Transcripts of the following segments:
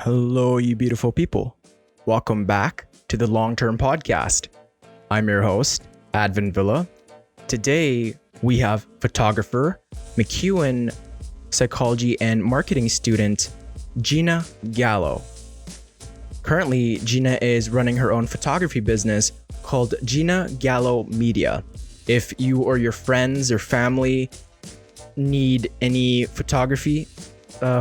Hello, you beautiful people. Welcome back to the Long Term Podcast. I'm your host, Advin Villa. Today, we have photographer, MacEwan psychology and marketing student, Gina Gallo. Currently, Gina is running her own photography business called Gina Gallo Media. If you or your friends or family need any photography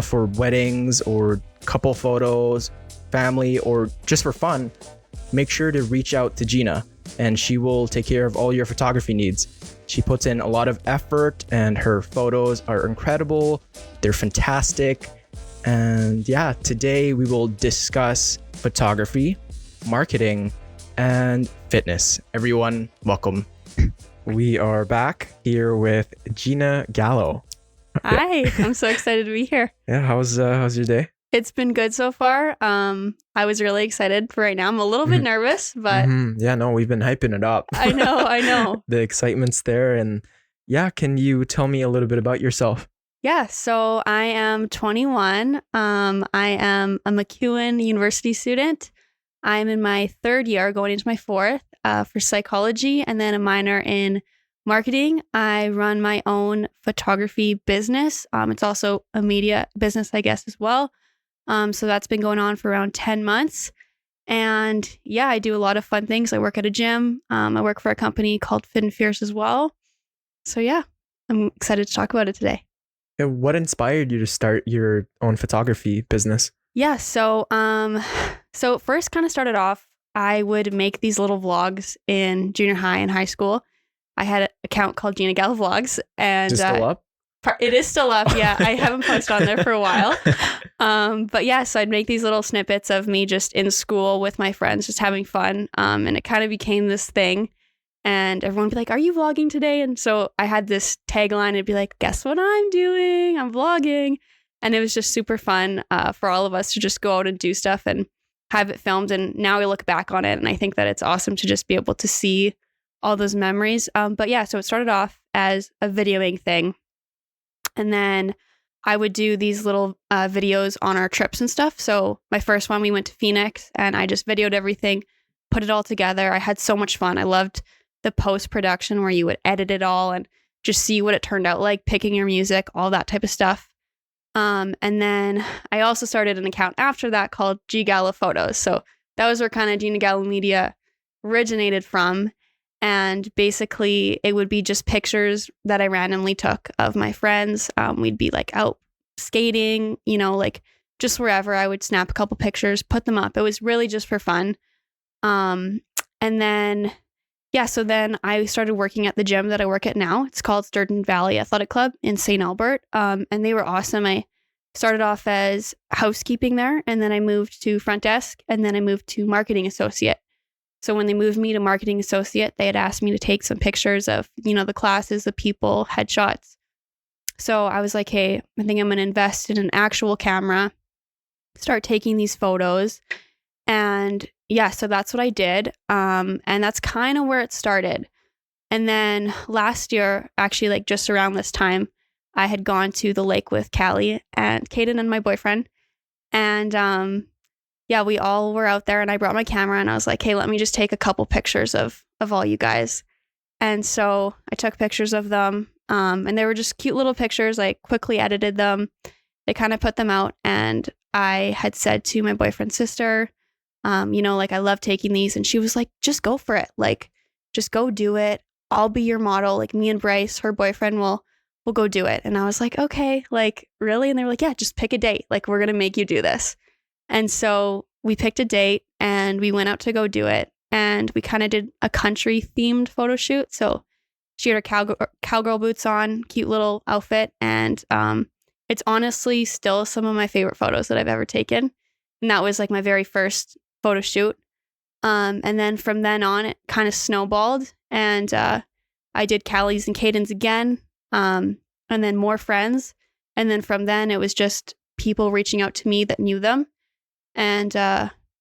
for weddings or couple photos, family, or just for fun, make sure to reach out to Gina and she will take care of all your photography needs. She puts in a lot of effort and her photos are incredible. They're fantastic. And yeah, today we will discuss photography, marketing, and fitness. Everyone, welcome. We are back here with Gina Gallo. Hi, I'm so excited to be here. Yeah, how's your day? It's been good so far. I was really excited for right now. I'm a little bit nervous, but Yeah, no, we've been hyping it up. I know. The excitement's there. And yeah, can you tell me a little bit about yourself? Yeah, so I am 21. I am a MacEwan University student. I'm in my third year, going into my fourth, for psychology, and then a minor in marketing. I run my own photography business. It's also a media business, I guess, as well. So that's been going on for around 10 months. And yeah, I do a lot of fun things. I work at a gym. I work for a company called Fit and Fierce as well. So yeah, I'm excited to talk about it today. Yeah, what inspired you to start your own photography business? Yeah, so it first kind of started off, I would make these little vlogs in junior high and high school. I had an account called Gina Gallo Vlogs, and Is it still up? It is still up. Yeah, I haven't posted on there for a while. But yeah, so I'd make these little snippets of me just in school with my friends, just having fun. And it kind of became this thing. And everyone would be like, "Are you vlogging today?" And so I had this tagline. It'd be like, "Guess what I'm doing? I'm vlogging." And it was just super fun for all of us to just go out and do stuff and have it filmed. And now we look back on it, and I think that it's awesome to just be able to see all those memories. But yeah, so it started off as a videoing thing. And then I would do these little videos on our trips and stuff. So my first one, we went to Phoenix and I just videoed everything, put it all together. I had so much fun. I loved the post-production where you would edit it all and just see what it turned out like, picking your music, all that type of stuff. And then I also started an account after that called G Gallo Photos. So that was where kind of Gina Gallo Media originated from. And basically, it would be just pictures that I randomly took of my friends. We'd be like out skating, like just wherever. I would snap a couple pictures, put them up. It was really just for fun. And then, yeah, so then I started working at the gym that I work at now. It's called Sturgeon Valley Athletic Club in St. Albert. And they were awesome. I started off as housekeeping there, and then I moved to front desk, and then I moved to marketing associate. So when they moved me to marketing associate, they had asked me to take some pictures of, the classes, the people, headshots. So I was like, hey, I think I'm going to invest in an actual camera, start taking these photos. And yeah, so that's what I did. And that's kind of where it started. And then last year, actually, like just around this time, I had gone to the lake with Callie and Kaden and my boyfriend. And yeah, we all were out there and I brought my camera and I was like, hey, let me just take a couple pictures of all you guys. And so I took pictures of them and they were just cute little pictures. I quickly edited them. They kind of put them out. And I had said to my boyfriend's sister, I love taking these. And she was like, just go for it. Like, just go do it. I'll be your model. Like me and Bryce, her boyfriend, will go do it. And I was like, okay, like really? And they were like, yeah, just pick a date. Like, we're going to make you do this. And so we picked a date and we went out to go do it. And we kind of did a country themed photo shoot. So she had her cowgirl boots on, cute little outfit. And it's honestly still some of my favorite photos that I've ever taken. And that was like my very first photo shoot. And then from then on, it kind of snowballed. And I did Callie's and Caden's again. And then more friends. And then from then, it was just people reaching out to me that knew them. And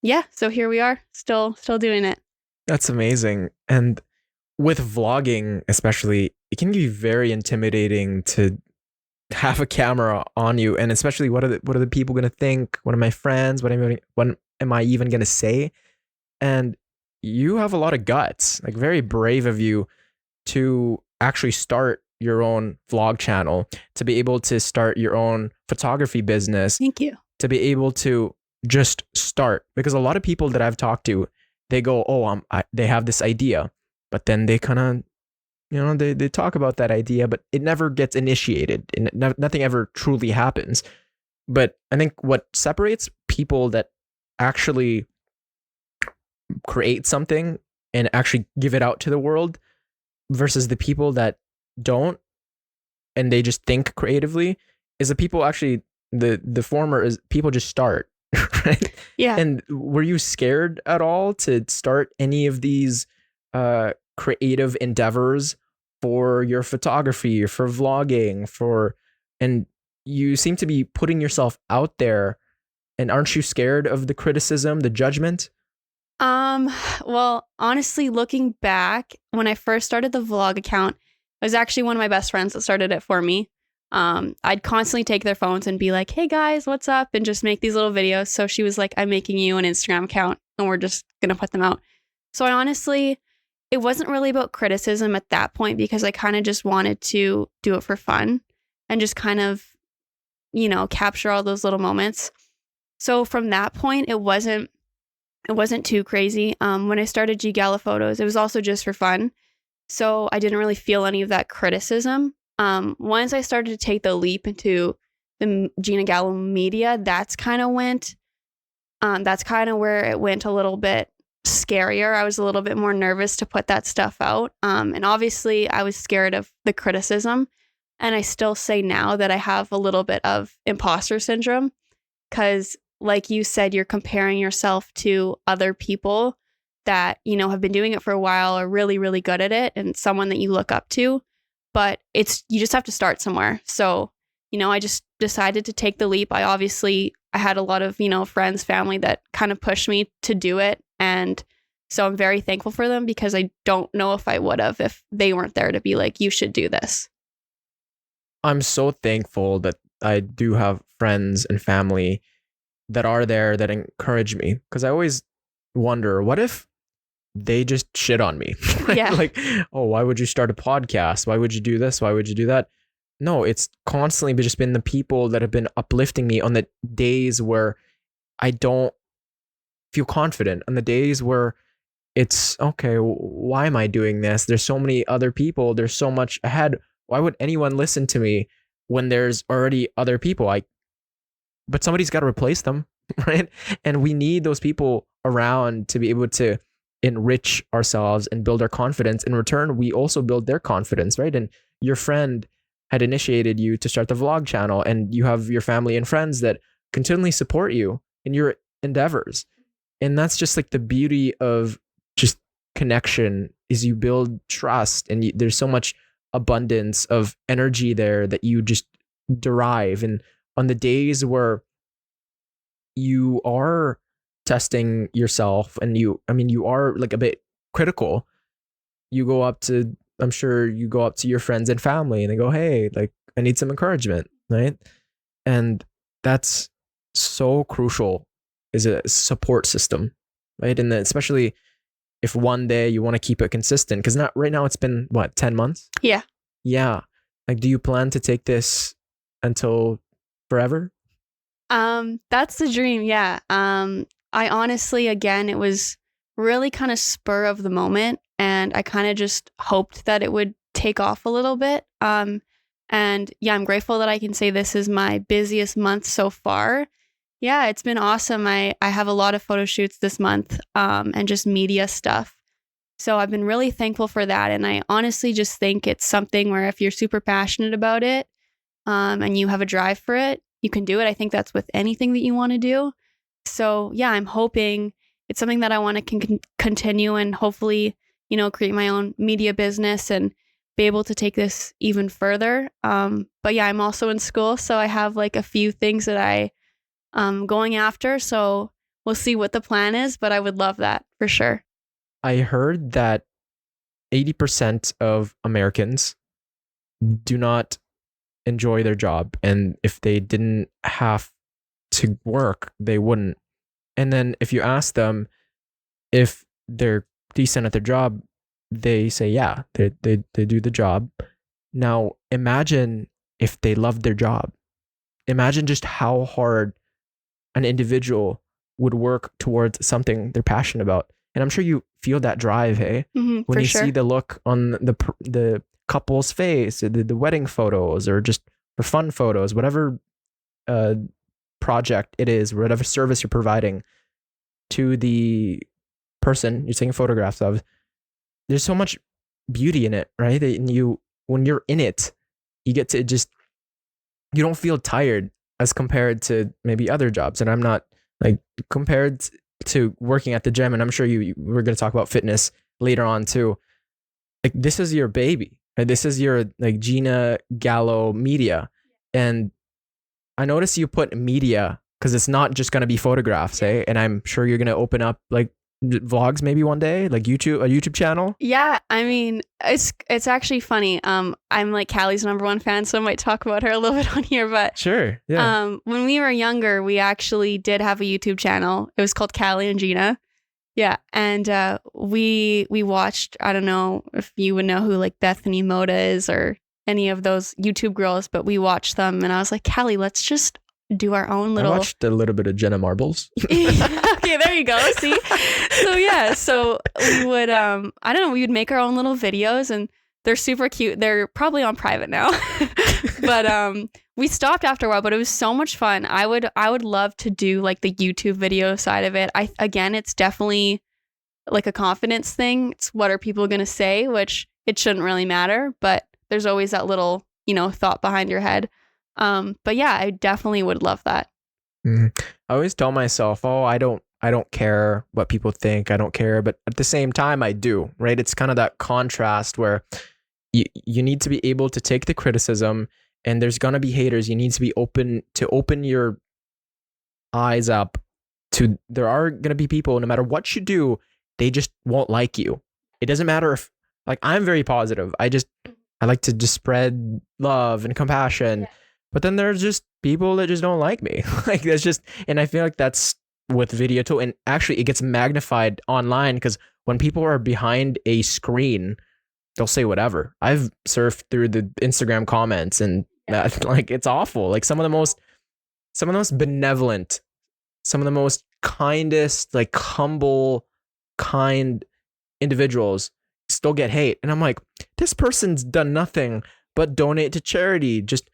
yeah, so here we are, still doing it. That's amazing. And with vlogging, especially, it can be very intimidating to have a camera on you, and especially what are the people gonna think? What are my friends? What am I even gonna say? And you have a lot of guts, like very brave of you to actually start your own vlog channel, to be able to start your own photography business, Thank you. to be able to just start. Because a lot of people that I've talked to, they go, oh, they have this idea, but then they kind of, they talk about that idea, but it never gets initiated and nothing ever truly happens. But I think what separates people that actually create something and actually give it out to the world versus the people that don't and they just think creatively is the people actually the former is people just start. Right? Yeah. And were you scared at all to start any of these creative endeavors for your photography, for vlogging, and you seem to be putting yourself out there, and aren't you scared of the criticism, the judgment? Well, honestly, looking back, when I first started the vlog account, it was actually one of my best friends that started it for me. I'd constantly take their phones and be like, hey guys, what's up? And just make these little videos. So she was like, I'm making you an Instagram account and we're just going to put them out. So I honestly, it wasn't really about criticism at that point because I kind of just wanted to do it for fun and just kind of, capture all those little moments. So from that point, it wasn't too crazy. When I started G Gallo Photos, it was also just for fun. So I didn't really feel any of that criticism. Once I started to take the leap into the Gina Gallo Media, that's kind of where it went a little bit scarier. I was a little bit more nervous to put that stuff out. And obviously I was scared of the criticism. And I still say now that I have a little bit of imposter syndrome because like you said, you're comparing yourself to other people that, have been doing it for a while, are really, really good at it, and someone that you look up to. But you just have to start somewhere. So, I just decided to take the leap. I had a lot of, friends, family that kind of pushed me to do it. And so I'm very thankful for them because I don't know if I would have if they weren't there to be like, you should do this. I'm so thankful that I do have friends and family that are there that encourage me, because I always wonder, what if they just shit on me? Yeah. Like, oh, why would you start a podcast? Why would you do this? Why would you do that? No, it's constantly just been the people that have been uplifting me on the days where I don't feel confident, on the days where it's okay, why am I doing this? There's so many other people, there's so much ahead. Why would anyone listen to me when there's already other people? But somebody's got to replace them, right? And we need those people around to be able to enrich ourselves and build our confidence. In return, we also build their confidence, right? And your friend had initiated you to start the vlog channel, and you have your family and friends that continually support you in your endeavors. And that's just like the beauty of just connection, is you build trust, and there's so much abundance of energy there that you just derive. And on the days where you are testing yourself and you are like a bit critical, I'm sure you go up to your friends and family and they go, hey, like, I need some encouragement, right? And that's so crucial, is a support system, right? And then especially if one day you want to keep it consistent, because not right now, it's been what, 10 months? Yeah. Yeah. Like, do you plan to take this until forever? That's the dream. Yeah. I honestly, again, it was really kind of spur of the moment, and I kind of just hoped that it would take off a little bit. And yeah, I'm grateful that I can say this is my busiest month so far. Yeah, it's been awesome. I have a lot of photo shoots this month, and just media stuff. So I've been really thankful for that. And I honestly just think it's something where if you're super passionate about it, and you have a drive for it, you can do it. I think that's with anything that you want to do. So yeah, I'm hoping it's something that I want to continue and hopefully, create my own media business and be able to take this even further. But yeah, I'm also in school, so I have like a few things that I'm going after. So we'll see what the plan is, but I would love that for sure. I heard that 80% of Americans do not enjoy their job, and if they didn't have to work, they wouldn't. And then if you ask them if they're decent at their job, they say, yeah, they do the job. Now, imagine if they loved their job. Imagine just how hard an individual would work towards something they're passionate about. And I'm sure you feel that drive, hey? When for you sure. see the look on the couple's face, the wedding photos, or just for fun photos, whatever project it is, whatever service you're providing to the person you're taking photographs of, there's so much beauty in it, right? And when you're in it, you get to just, you don't feel tired as compared to maybe other jobs. And I'm not like compared to working at the gym, and I'm sure we're going to talk about fitness later on too. Like, this is your baby, right? This is your like Gina Gallo Media. And I notice you put media because it's not just going to be photographs, eh? And I'm sure you're going to open up like vlogs maybe one day, like a YouTube channel. Yeah, I mean, it's actually funny. I'm like Callie's #1 fan, so I might talk about her a little bit on here. But sure, yeah. When we were younger, we actually did have a YouTube channel. It was called Callie and Gina. Yeah, and we watched. I don't know if you would know who like Bethany Moda is or any of those YouTube girls, but we watched them, and I was like, Callie, let's just do our own little. I watched a little bit of Jenna Marbles. Okay, there you go. See? So yeah, so we would I don't know, we would make our own little videos, and they're super cute. They're probably on private now. But we stopped after a while, but it was so much fun. I would love to do like the YouTube video side of it. Again, it's definitely like a confidence thing. It's what are people going to say, which it shouldn't really matter, but there's always that little, thought behind your head. But yeah, I definitely would love that. I always tell myself, oh, I don't care what people think. I don't care. But at the same time, I do, right? It's kind of that contrast where you need to be able to take the criticism, and there's going to be haters. You need to be open your eyes up to, there are going to be people, no matter what you do, they just won't like you. It doesn't matter if, like, I'm very positive. I like to just spread love and compassion. Yeah. But then there's just people that just don't like me. Like, that's just, and I feel like that's with video too. And actually it gets magnified online, because when people are behind a screen, they'll say whatever. I've surfed through the Instagram comments, and that, like, it's awful. Like, some of the most benevolent, some of the most kindest, like, humble, kind individuals still get hate. And I'm like, this person's done nothing but donate to charity, just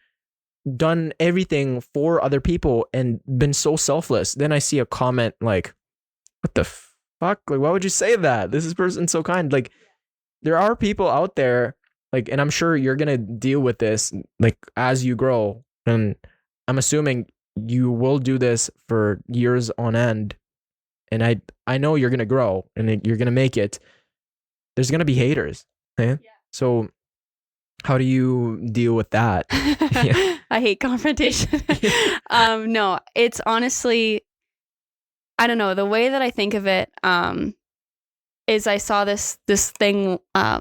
done everything for other people and been so selfless. Then I see a comment like, what the fuck? Like, why would you say that? This person's so kind. Like, there are people out there, like, and I'm sure you're going to deal with this, like, as you grow. And I'm assuming you will do this for years on end. And I know you're going to grow and you're going to make it. There's going to be haters. Okay? Yeah. So how do you deal with that? Yeah. I hate confrontation. No, it's honestly, I don't know. The way that I think of it is I saw this thing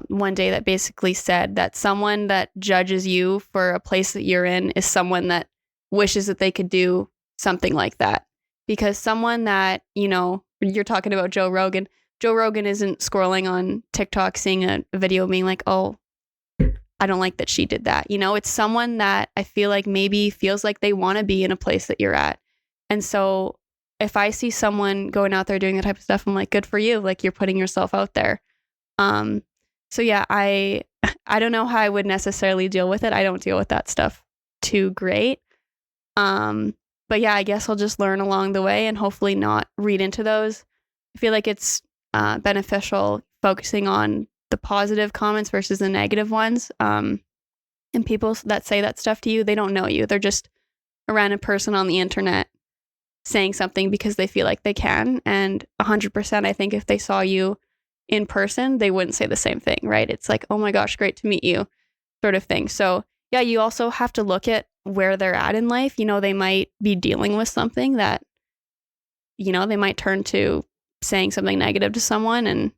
one day that basically said that someone that judges you for a place that you're in is someone that wishes that they could do something like that. Because someone that, you're talking about Joe Rogan. Joe Rogan isn't scrolling on TikTok seeing a video being like, oh, I don't like that she did that. It's someone that I feel like maybe feels like they want to be in a place that you're at. And so if I see someone going out there doing that type of stuff, I'm like, good for you. Like, you're putting yourself out there. So yeah, I don't know how I would necessarily deal with it. I don't deal with that stuff too great. But yeah, I guess I'll just learn along the way and hopefully not read into those. I feel like it's beneficial focusing on the positive comments versus the negative ones. And people that say that stuff to you, they don't know you. They're just a random person on the internet saying something because they feel like they can. And 100%, I think if they saw you in person, they wouldn't say the same thing, right? It's like, oh my gosh, great to meet you, sort of thing. So yeah, you also have to look at where they're at in life. They might be dealing with something that, they might turn to saying something negative to someone, and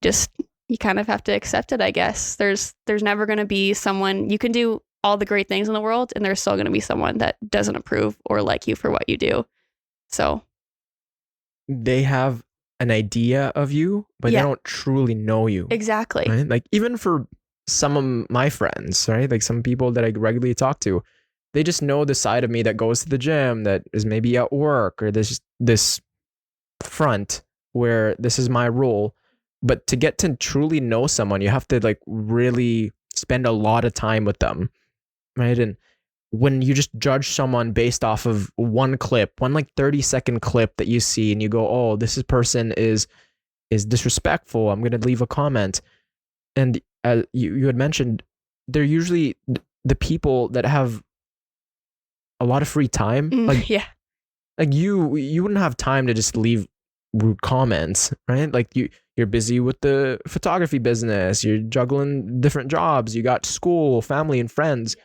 just, you kind of have to accept it, I guess. There's never going to be someone, you can do all the great things in the world, and there's still going to be someone that doesn't approve or like you for what you do. So they have an idea of you, but they don't truly know you. Exactly. Right? Like even for some of my friends, right? Like some people that I regularly talk to, they just know the side of me that goes to the gym, that is maybe at work, or this front where this is my role. But to get to truly know someone, you have to like really spend a lot of time with them, right? And when you just judge someone based off of one clip, one like 30-second clip that you see, and you go, oh, this person is disrespectful, I'm going to leave a comment. And you had mentioned, they're usually the people that have a lot of free time. Like you wouldn't have time to just leave rude comments, right? Like you're busy with the photography business, you're juggling different jobs, you got school, family, and friends.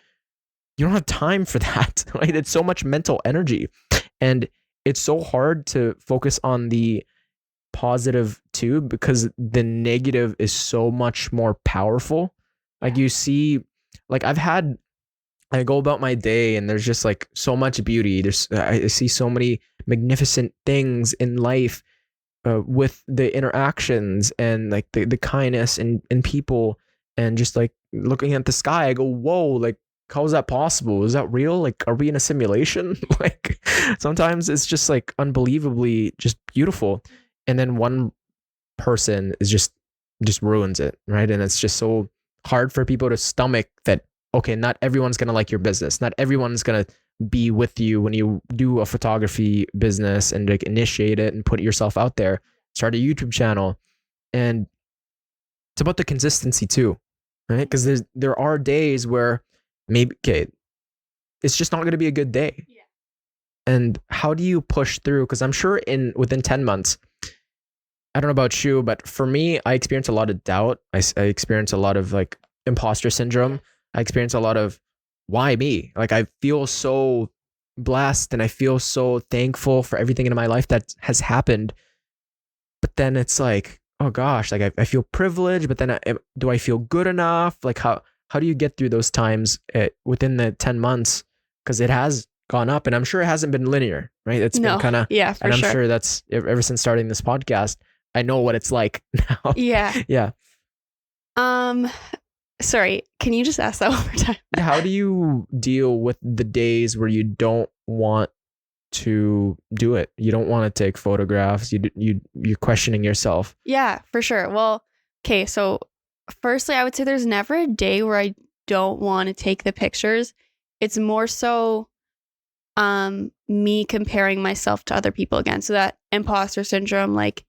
You don't have time for that, right? It's so much mental energy, and it's so hard to focus on the positive too, because the negative is so much more powerful. Like you see, like I go about my day and there's just like so much beauty. I see so many magnificent things in life with the interactions and like the kindness in people, and just like looking at the sky, I go, whoa, like how is that possible? Is that real? Like, are we in a simulation? Like sometimes it's just like unbelievably just beautiful. And then one person is just ruins it, right? And it's just so hard for people to stomach that, okay, not everyone's going to like your business. Not everyone's going to be with you when you do a photography business and like initiate it and put yourself out there, start a YouTube channel. And it's about the consistency too, right? Because there are days where maybe, okay, it's just not going to be a good day. Yeah. And how do you push through? Because I'm sure within 10 months, I don't know about you, but for me, I experience a lot of doubt. I experience a lot of like imposter syndrome. I experience a lot of why me? Like I feel so blessed and I feel so thankful for everything in my life that has happened. But then it's like, oh gosh, like I feel privileged, but then do I feel good enough? Like how do you get through those times within the 10 months? Because it has gone up, and I'm sure it hasn't been linear, right? It's been kind of, yeah, for and I'm sure. sure that's ever since starting this podcast, I know what it's like now. Yeah. Yeah. Sorry, can you just ask that one more time? How do you deal with the days where you don't want to do it? You don't want to take photographs. You're questioning yourself. Yeah, for sure. Well, okay, so firstly, I would say there's never a day where I don't want to take the pictures. It's more so me comparing myself to other people again. So that imposter syndrome, like,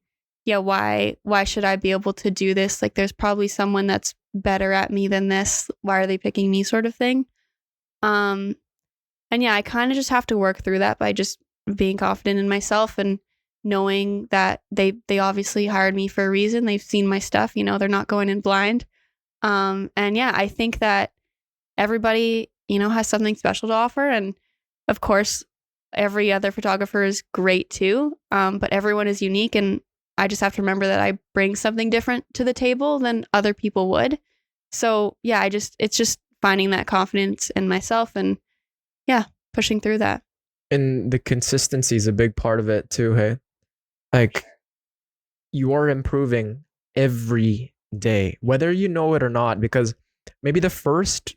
yeah, why should I be able to do this? Like there's probably someone that's better at me than this. Why are they picking me, sort of thing? And yeah, I kind of just have to work through that by just being confident in myself and knowing that they obviously hired me for a reason. They've seen my stuff, they're not going in blind. And yeah, I think that everybody, has something special to offer. And of course, every other photographer is great too. But everyone is unique. And I just have to remember that I bring something different to the table than other people would. So yeah, it's just finding that confidence in myself and yeah, pushing through that. And the consistency is a big part of it too, hey? Like you are improving every day, whether you know it or not, because maybe the first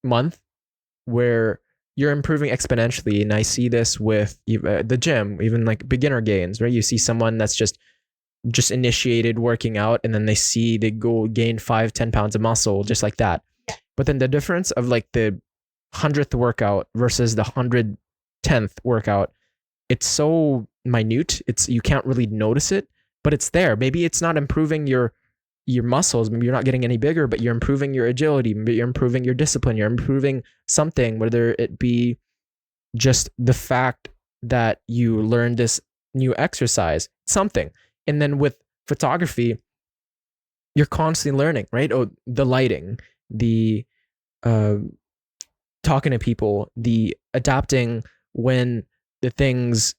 month where you're improving exponentially, and I see this with the gym, even like beginner gains, right? You see someone that's just initiated working out, and then they go gain 5-10 pounds of muscle just like that. But then the difference of like the 100th workout versus the 110th workout, it's so minute. You can't really notice it, but it's there. Maybe it's not improving your muscles. Maybe you're not getting any bigger, but you're improving your agility. Maybe you're improving your discipline. You're improving something, whether it be just the fact that you learned this new exercise, something. And then with photography, you're constantly learning, right? Oh, the lighting, the talking to people, the adapting when the things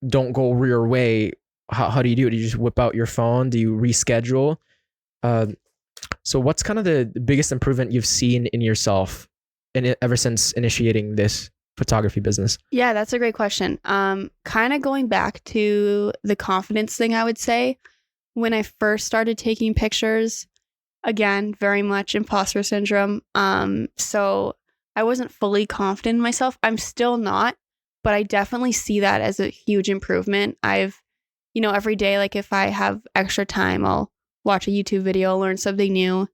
don't go your way. How do you do it? Do you just whip out your phone? Do you reschedule? So what's kind of the biggest improvement you've seen in yourself ever since initiating this photography business? Yeah, that's a great question. Kind of going back to the confidence thing, I would say when I first started taking pictures, again, very much imposter syndrome. So I wasn't fully confident in myself. I'm still not, but I definitely see that as a huge improvement. Every day, like if I have extra time, I'll watch a YouTube video, learn something new.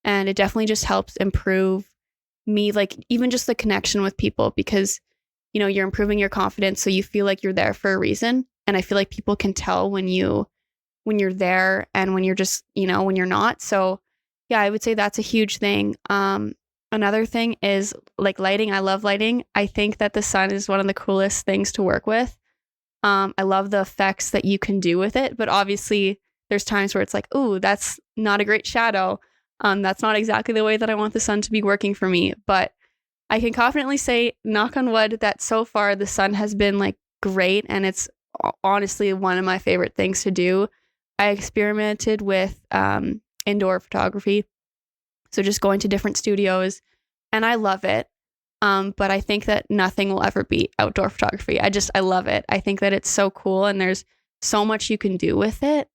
And it definitely just helps improve me, like even just the connection with people because, you're improving your confidence. So you feel like you're there for a reason. And I feel like people can tell when you're there and when you're just, when you're not. So yeah, I would say that's a huge thing. Another thing is like lighting. I love lighting. I think that the sun is one of the coolest things to work with. I love the effects that you can do with it, but obviously there's times where it's like, ooh, that's not a great shadow. That's not exactly the way that I want the sun to be working for me. But I can confidently say, knock on wood, that so far the sun has been like great. And it's honestly one of my favorite things to do. I experimented with indoor photography. So just going to different studios and I love it. But I think that nothing will ever beat outdoor photography. I love it. I think that it's so cool and there's so much you can do with it.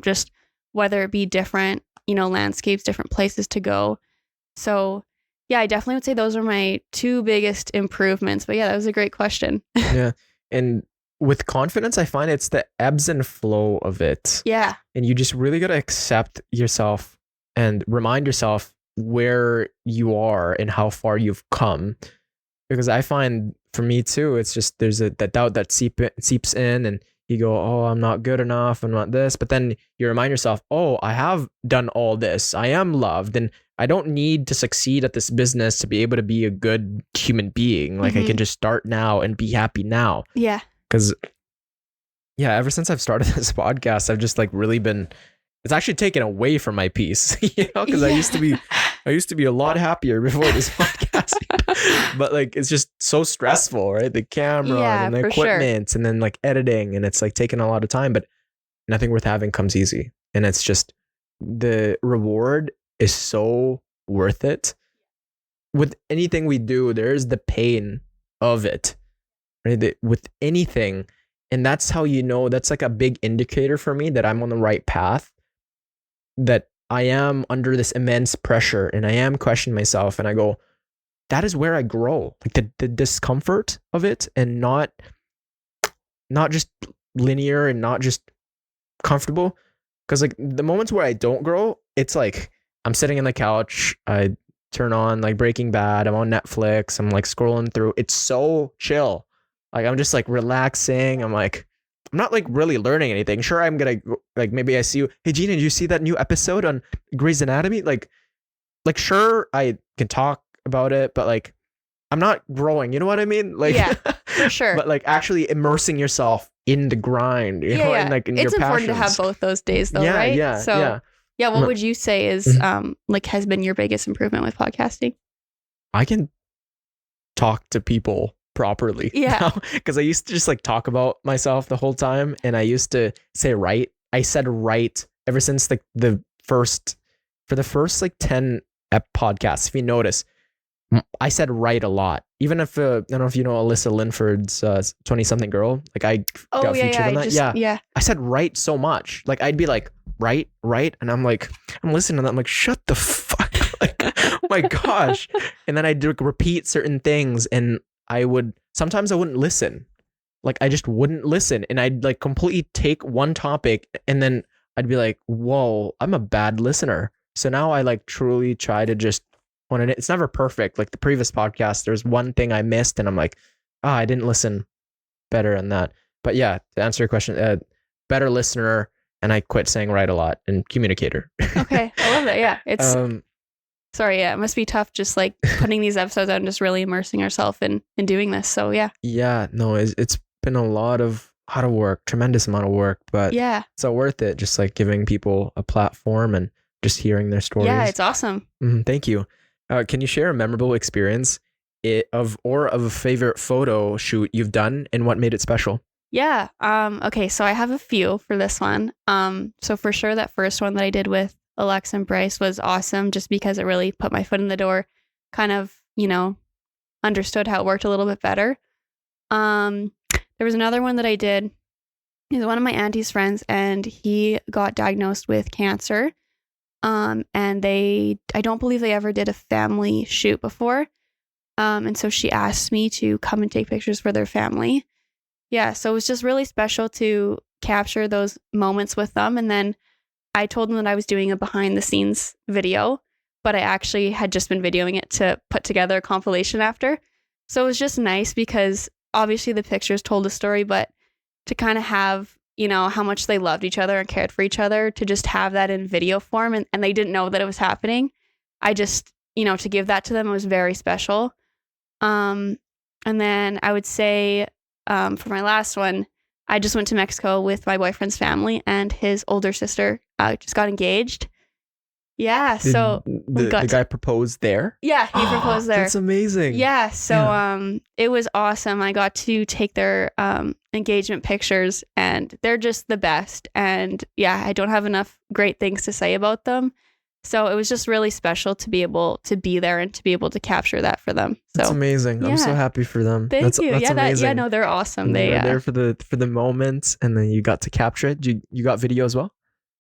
Just whether it be different, landscapes, different places to go. So yeah, I definitely would say those are my two biggest improvements. But yeah, that was a great question. Yeah. And with confidence, I find it's the ebbs and flow of it. Yeah. And you just really got to accept yourself and remind yourself where you are and how far you've come. Because I find for me too, it's just there's that doubt that seeps in and you go, oh, I'm not good enough. I'm not this. But then you remind yourself, oh, I have done all this. I am loved. And I don't need to succeed at this business to be able to be a good human being. Like I can just start now and be happy now. Yeah. Because yeah, ever since I've started this podcast, I've just like really been, it's actually taken away from my peace, because I used to be a lot happier before this podcast, but like, it's just so stressful, right? The camera and the equipment and then like editing, and it's like taking a lot of time, but nothing worth having comes easy. And it's just, the reward is so worth it. With anything we do, there's the pain of it, right? With anything. And that's how that's like a big indicator for me that I'm on the right path, that I am under this immense pressure and I am questioning myself, and I go, that is where I grow. Like the discomfort of it, and not just linear and not just comfortable. Because like the moments where I don't grow, it's like I'm sitting on the couch, I turn on like Breaking Bad, I'm on Netflix, I'm like scrolling through. It's so chill. Like I'm just like relaxing. I'm not like really learning anything. Sure, I'm gonna like, maybe I see you. Hey Gina, did you see that new episode on Grey's Anatomy? Like sure, I can talk about it, but like I'm not growing. You know what I mean? Like yeah, for sure. But like actually immersing yourself in the grind, you know, and like in it's your important passions. to have both those days, though, right? Yeah. What would you say is like has been your biggest improvement with podcasting? I can talk to people properly. Yeah. Because I used to just like talk about myself the whole time, and I used to say right. I said right ever since like the first like 10 podcasts. If you notice, I said right a lot. Even if I don't know if you know Alyssa Linford's 20-something girl, like I got featured on that. Yeah. I said right so much. Like I'd be like right, and I'm like, I'm listening to that. I'm like, shut the fuck. Like, oh my gosh. And then I'd repeat certain things, and sometimes I wouldn't listen. Like I just wouldn't listen, and I'd like completely take one topic, and then I'd be like, whoa, I'm a bad listener. So now I like truly try to just, when it's never perfect. Like the previous podcast, there's one thing I missed, and I'm like, I didn't listen better than that. But yeah, to answer your question, better listener, and I quit saying right a lot, and communicator. Okay, I love that. Yeah, it's sorry, yeah, it must be tough just like putting these episodes out and just really immersing yourself in doing this. So yeah. Yeah, no, it's been a lot of work, tremendous amount of work, but yeah, it's so worth it. Just like giving people a platform and just hearing their stories. Yeah, it's awesome. Thank you. Can you share a memorable experience of a favorite photo shoot you've done and what made it special? Yeah. Okay. So I have a few for this one. So for sure, that first one that I did with Alexa and Bryce was awesome, just because it really put my foot in the door. Kind of understood how it worked a little bit better. There was another one that I did. He's one of my auntie's friends, and he got diagnosed with cancer. And I don't believe they ever did a family shoot before. And so she asked me to come and take pictures for their family. Yeah, so it was just really special to capture those moments with them. And then I told them that I was doing a behind the scenes video, but I actually had just been videoing it to put together a compilation after. So it was just nice because obviously the pictures told a story, but to kind of have, how much they loved each other and cared for each other, to just have that in video form, and they didn't know that it was happening. I just, to give that to them, it was very special. And then I would say for my last one, I just went to Mexico with my boyfriend's family, and his older sister just got engaged. Yeah, so the guy proposed there? Yeah, he proposed there. That's amazing. Yeah, so it was awesome. I got to take their engagement pictures, and they're just the best. And yeah, I don't have enough great things to say about them. So it was just really special to be able to be there and to be able to capture that for them. So that's amazing. Yeah. I'm so happy for them. Thank you. That's amazing. No, they're awesome. They were there for the moments, and then you got to capture it. You got video as well?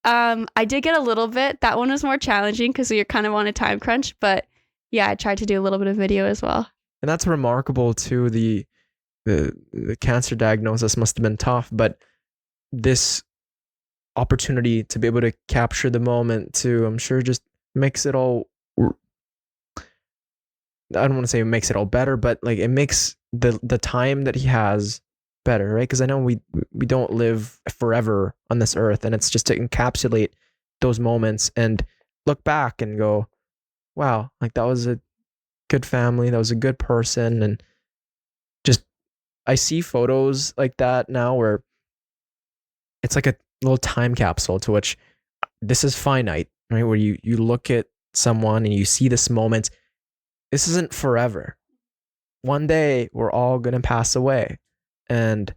I did get a little bit. That one was more challenging because you're kind of on a time crunch, but yeah, I tried to do a little bit of video as well. And that's remarkable too. The cancer diagnosis must have been tough, but this opportunity to be able to capture the moment too, I'm sure just makes it all, I don't want to say it makes it all better, but like it makes the time that he has better, right? Because I know we don't live forever on this earth, and it's just to encapsulate those moments and look back and go, wow, like that was a good family, that was a good person. And just I see photos like that now where it's like a little time capsule to which this is finite, right? Where you look at someone and you see this moment. This isn't forever. One day we're all gonna pass away. And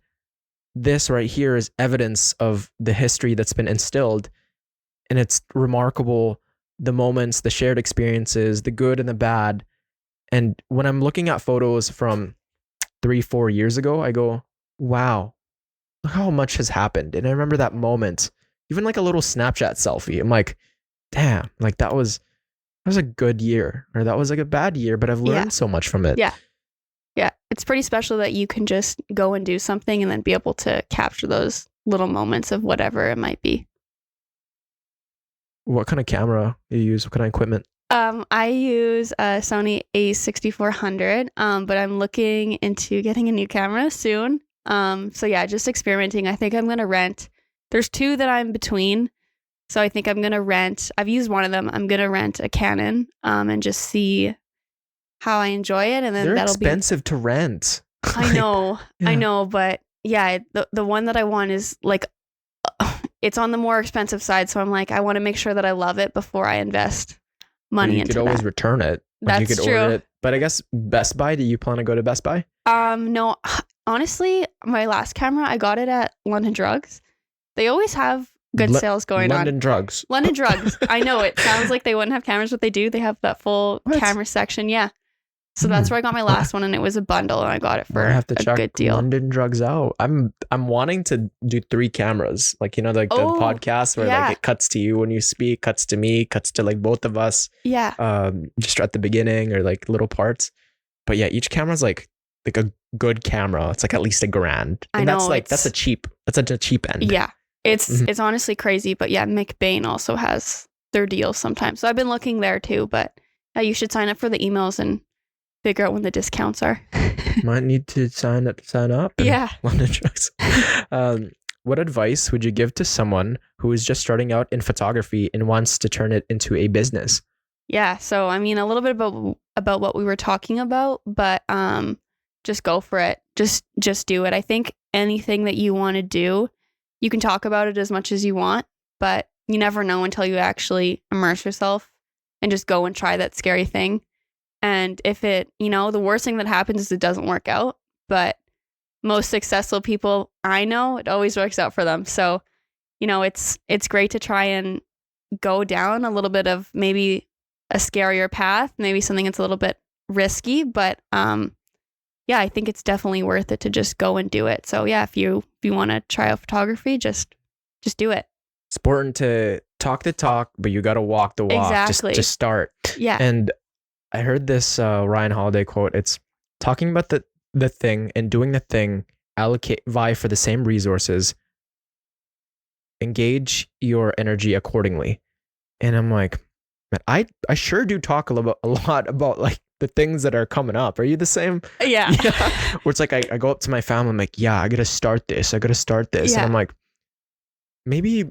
this right here is evidence of the history that's been instilled. And it's remarkable, the moments, the shared experiences, the good and the bad. And when I'm looking at photos from 3-4 years ago, I go, wow, look how much has happened. And I remember that moment, even like a little Snapchat selfie. I'm like, damn, like that was a good year, or that was like a bad year, but I've learned so much from it. Yeah. Yeah, it's pretty special that you can just go and do something and then be able to capture those little moments of whatever it might be. What kind of camera do you use? What kind of equipment? I use a Sony a6400, but I'm looking into getting a new camera soon. So yeah, just experimenting. I think I'm going to rent. There's two that I'm between. So I think I'm going to rent. I've used one of them. I'm going to rent a Canon and just see how I enjoy it, and then they're that'll expensive to rent. I know, but yeah, the one that I want is like it's on the more expensive side, so I'm like, I want to make sure that I love it before I invest money into that. You could always return it. That's you could true. Order it. But I guess Best Buy. Do you plan to go to Best Buy? No. Honestly, my last camera, I got it at London Drugs. They always have good sales going on. London Drugs. London Drugs. I know it sounds like they wouldn't have cameras, but they do. They have that full camera section. Yeah. So that's where I got my last one, and it was a bundle, and I got it for I have to a check good deal. London Drugs out. I'm wanting to do 3 cameras, like the podcast where like it cuts to you when you speak, cuts to me, cuts to like both of us. Yeah. Just at the beginning or like little parts, but yeah, each camera's like a good camera. It's like at least $1,000, and I know, that's a cheap end. Yeah, it's honestly crazy, but yeah, McBain also has their deals sometimes. So I've been looking there too, but you should sign up for the emails and figure out when the discounts are. Might need to sign up. Yeah. London Drugs. What advice would you give to someone who is just starting out in photography and wants to turn it into a business? Yeah. So, I mean, a little bit about what we were talking about, but just go for it. Just do it. I think anything that you want to do, you can talk about it as much as you want, but you never know until you actually immerse yourself and just go and try that scary thing. And if it, the worst thing that happens is it doesn't work out, but most successful people I know, it always works out for them. So, it's great to try and go down a little bit of maybe a scarier path, maybe something that's a little bit risky, but yeah, I think it's definitely worth it to just go and do it. So yeah, if you want to try out photography, just do it. It's important to talk the talk, but you got to walk the walk. Exactly. Just start. Yeah. And I heard this Ryan Holiday quote. It's talking about the thing and doing the thing, vie for the same resources, engage your energy accordingly. And I'm like, man, I sure do talk a lot about like the things that are coming up. Are you the same? Yeah. Where it's like I go up to my family, I'm like, yeah, I gotta start this. And I'm like, maybe,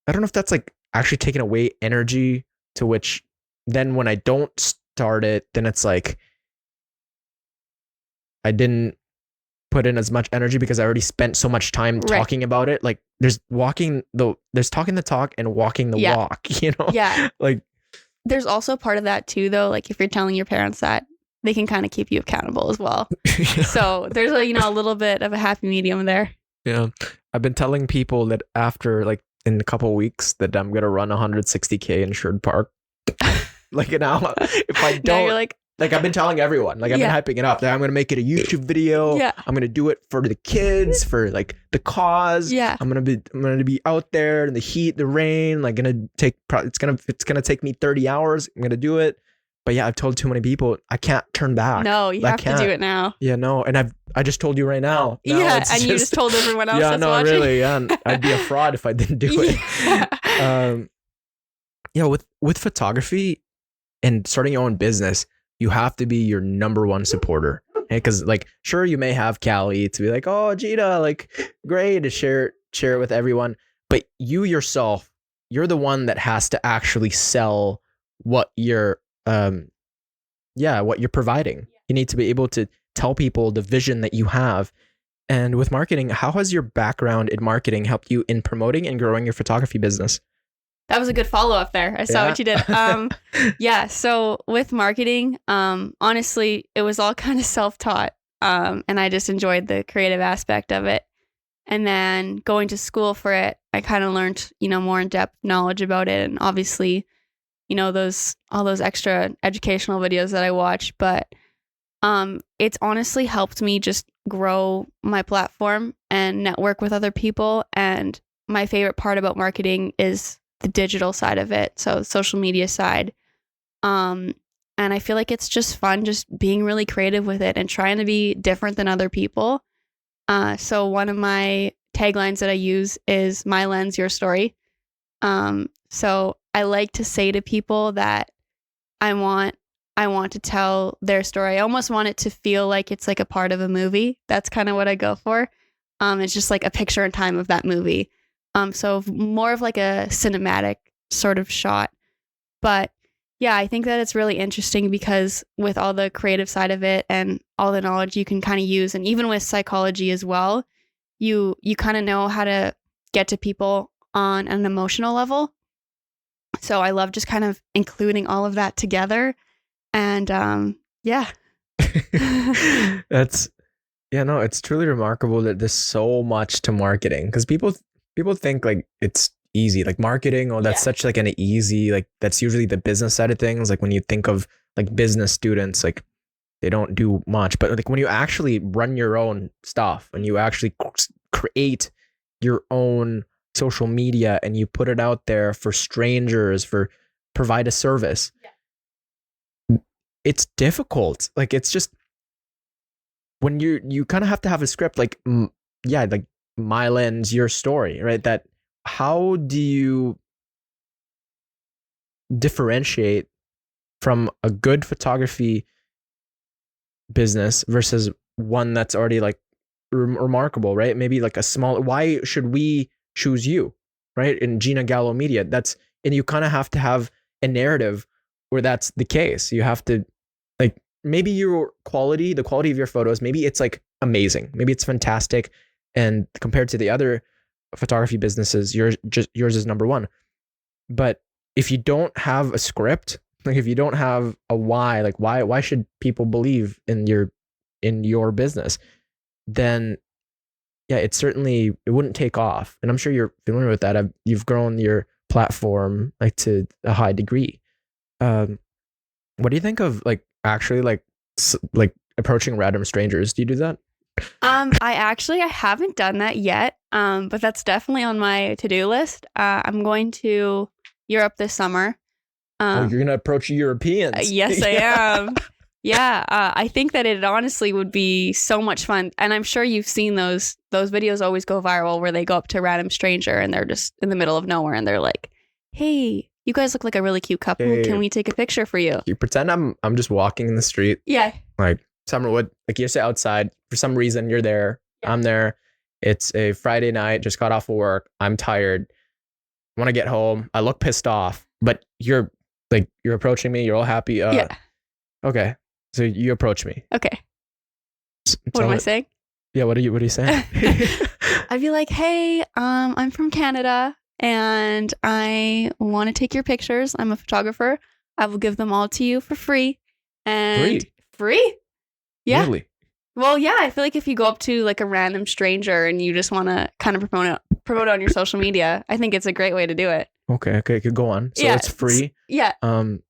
I don't know if that's like actually taking away energy, to which then when I don't start it, then it's like I didn't put in as much energy because I already spent so much time talking about it. Like there's talking the talk and walking the walk, you know? Yeah. Like there's also part of that too, though. Like if you're telling your parents that, they can kind of keep you accountable as well. So there's a little bit of a happy medium there. Yeah. I've been telling people that after like in a couple of weeks that I'm going to run 160K in Sherwood Park. Like now, if I don't, now you're like I've been telling everyone, like I've been hyping it up that I'm going to make it a YouTube video. Yeah. I'm going to do it for the kids, for like the cause. Yeah. I'm going to be out there in the heat, the rain, like it's going to take me 30 hours. I'm going to do it. But yeah, I've told too many people I can't turn back. No, you have to do it now. Yeah, no. And I just told you right now. Yeah, and you just told everyone else that's watching. Really, yeah. I'd be a fraud if I didn't do it. Yeah, with photography and starting your own business, you have to be your number one supporter. Because like, sure, you may have Callie to be like, oh, Gina, like, great to share it with everyone. But you yourself, you're the one that has to actually sell what you're providing. You need to be able to tell people the vision that you have. And with marketing, how has your background in marketing helped you in promoting and growing your photography business? That was a good follow-up there. I saw what you did. Yeah, so with marketing, honestly, it was all kind of self-taught. And I just enjoyed the creative aspect of it. And then going to school for it, I kind of learned, more in-depth knowledge about it. And obviously, all those extra educational videos that I watch. But it's honestly helped me just grow my platform and network with other people. And my favorite part about marketing is the digital side of it, so social media side. And I feel like it's just fun just being really creative with it and trying to be different than other people. So one of my taglines that I use is my lens, your story. So I like to say to people that I want to tell their story. I almost want it to feel like it's like a part of a movie. That's kind of what I go for. It's just like a picture in time of that movie. So more of like a cinematic sort of shot. But yeah, I think that it's really interesting because with all the creative side of it and all the knowledge you can kind of use, and even with psychology as well, you kind of know how to get to people on an emotional level. So I love just kind of including all of that together. And yeah. It's truly remarkable that there's so much to marketing, because people think like it's easy, like marketing, that's such like an easy, like that's usually the business side of things. Like when you think of like business students, like they don't do much, but like when you actually run your own stuff and you actually create your own social media and you put it out there for strangers, for provide a service, it's difficult. Like it's just when you kind of have to have a script, like like my lens, your story, right? That how do you differentiate from a good photography business versus one that's already like remarkable, right? Maybe like a small, why should we choose you, right? In Gina Gallo Media, and you kind of have to have a narrative where that's the case. You have to like, maybe the quality of your photos, maybe it's like amazing. Maybe it's fantastic. And compared to the other photography businesses, yours is number one. But if you don't have a script, like if you don't have a why, like why should people believe in your business, then yeah, it wouldn't take off. And I'm sure you're familiar with that. You've grown your platform like to a high degree. What do you think of like actually like approaching random strangers? Do you do that? I haven't done that yet. But that's definitely on my to-do list. I'm going to Europe this summer. You're gonna approach Europeans. Yes, I am. Yeah, I think that it honestly would be so much fun, and I'm sure you've seen those videos always go viral where they go up to a random stranger and they're just in the middle of nowhere and they're like, "Hey, you guys look like a really cute couple. Hey. Can we take a picture for you?" You pretend I'm just walking in the street. Yeah. Like Summerwood, like you sit outside. For some reason, you're there. Yeah. I'm there. It's a Friday night. Just got off of work. I'm tired. Want to get home. I look pissed off, but you're approaching me. You're all happy. Yeah. Okay. So you approach me. Okay. What am I saying? Yeah. What are you saying? I'd be like, "Hey, I'm from Canada and I want to take your pictures. I'm a photographer. I will give them all to you for free." And free? Yeah. Really? Well, yeah, I feel like if you go up to like a random stranger and you just want to kind of promote it on your social media, I think it's a great way to do it. Okay, could go on. So Yeah, it's free. Yeah. I'm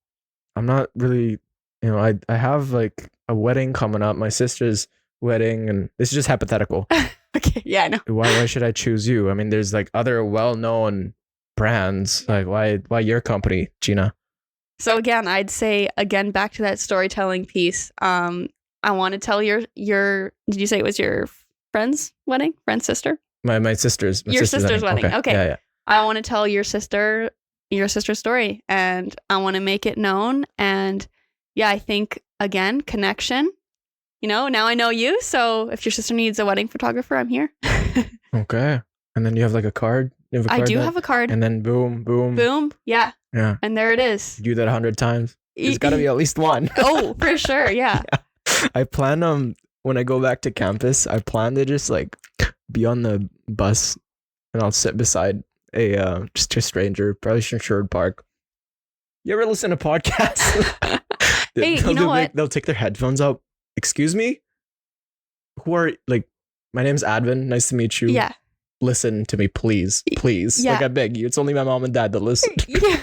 not really, I have like a wedding coming up, my sister's wedding, and this is just hypothetical. Okay. Yeah, I know. Why should I choose you? I mean, there's like other well-known brands. Like why your company, Gina? So again, I'd say back to that storytelling piece. I want to tell your did you say it was your friend's wedding? Friend's sister? My sister's wedding. Okay. Yeah. I want to tell your sister's story, and I want to make it known. And yeah, I think again, connection. Now I know you, so if your sister needs a wedding photographer, I'm here. Okay. And then you have like a card? I do have a card. And then boom. Boom. Yeah. Yeah. And there it is. You do that 100 times. There's got to be at least one. Oh, for sure. Yeah. I plan when I go back to campus, I plan to just like be on the bus and I'll sit beside just a stranger, probably from Sherwood Park. You ever listen to podcasts? Hey, you know what? They'll take their headphones out. Excuse me? Who are my name's Advin. Nice to meet you. Yeah. Listen to me, please. Please. Yeah. Like I beg you. It's only my mom and dad that listen. Yeah.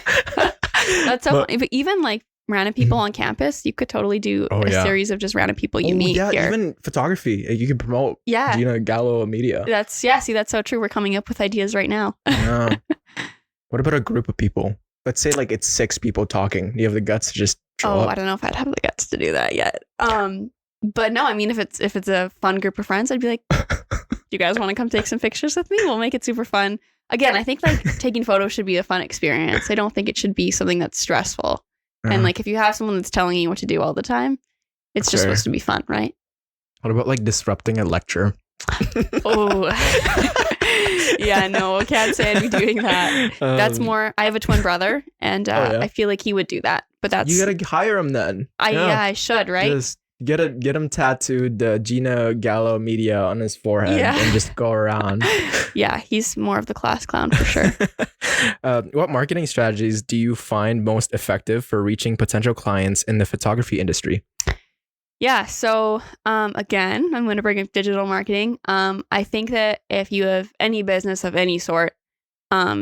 That's so funny. But even like random people on campus, you could totally do a series of just random people you meet here. Even photography. You can promote Gina Gallo Media. See, that's so true. We're coming up with ideas right now. Yeah. What about a group of people? Let's say like it's 6 people talking. You have the guts to just show up. I don't know if I'd have the guts to do that yet. But no, I mean, if it's a fun group of friends, I'd be like, "Do you guys want to come take some pictures with me? We'll make it super fun." Again, I think like taking photos should be a fun experience. I don't think it should be something that's stressful. And like if you have someone that's telling you what to do all the time, it's just supposed to be fun, right? What about like disrupting a lecture? Oh, yeah, no, I can't say I'd be doing that. That's more. I have a twin brother, and I feel like he would do that. But that's you gotta hire him then. I should, right? Just get him tattooed Gina Gallo Media on his forehead and just go around. Yeah, he's more of the class clown for sure. What marketing strategies do you find most effective for reaching potential clients in the photography industry? Yeah, so again, I'm going to bring up digital marketing. I think that if you have any business of any sort,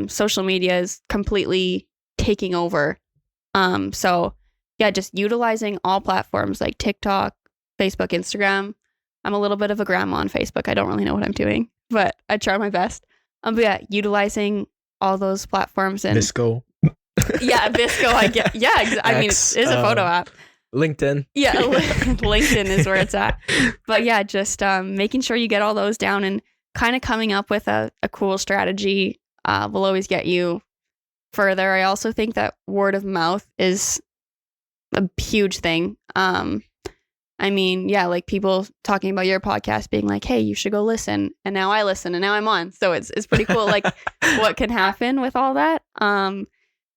social media is completely taking over. So yeah, just utilizing all platforms like TikTok, Facebook, Instagram. I'm a little bit of a grandma on Facebook. I don't really know what I'm doing, but I try my best. But yeah, utilizing all those platforms and Visco. Yeah, Visco. I get. Yeah, I mean, it is a photo app. LinkedIn. Yeah, LinkedIn is where it's at. But yeah, just making sure you get all those down and kind of coming up with a cool strategy will always get you further. I also think that word of mouth is a huge thing. I mean, yeah, like people talking about your podcast being like, "Hey, you should go listen." And now I listen and now I'm on. So it's pretty cool like what can happen with all that.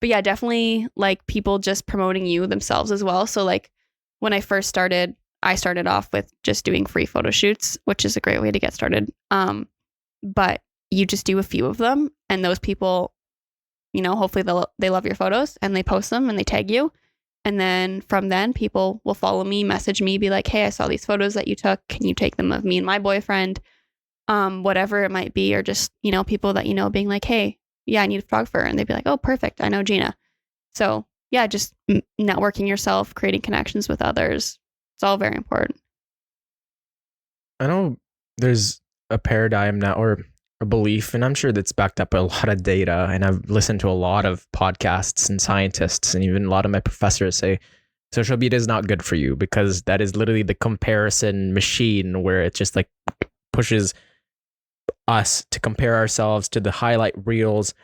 But yeah, definitely like people just promoting you themselves as well. So like when I first started, I started off with just doing free photo shoots, which is a great way to get started. But you just do a few of them and those people, hopefully they love your photos and they post them and they tag you. And then from then people will follow me, message me, be like, "Hey, I saw these photos that you took. Can you take them of me and my boyfriend?" Whatever it might be, or just, people that being like, "Hey, yeah, I need a photographer." And they'd be like, "Oh, perfect. I know Gina." So yeah, just networking yourself, creating connections with others. It's all very important. I know there's a paradigm now or a belief, and I'm sure that's backed up by a lot of data. And I've listened to a lot of podcasts and scientists, and even a lot of my professors say social media is not good for you because that is literally the comparison machine where it just like pushes us to compare ourselves to the highlight reels.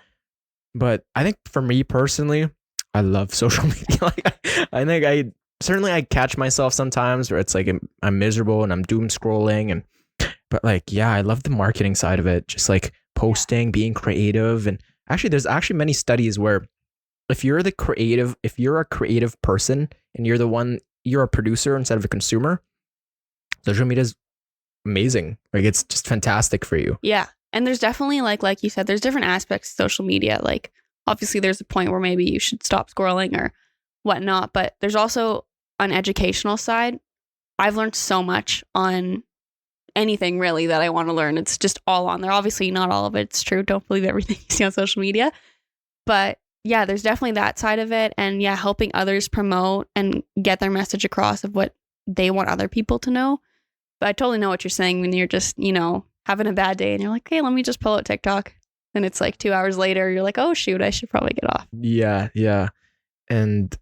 But I think for me personally, I love social media. I think I catch myself sometimes where it's like I'm miserable and I'm doom scrolling but like, yeah, I love the marketing side of it. Just like posting, being creative. And actually there's actually many studies where if you're a creative person and you're a producer instead of a consumer, social media is amazing. Like it's just fantastic for you. Yeah. And there's definitely like you said, there's different aspects of social media. Like obviously there's a point where maybe you should stop scrolling or whatnot, but there's also an educational side. I've learned so much on anything really that I want to learn. It's just all on there. Obviously not all of it's true. Don't believe everything you see on social media. But yeah, there's definitely that side of it. And yeah, helping others promote and get their message across of what they want other people to know. But I totally know what you're saying when you're just, having a bad day and you're like, hey, let me just pull out TikTok. And it's like 2 hours later, you're like, oh, shoot, I should probably get off. Yeah, yeah. And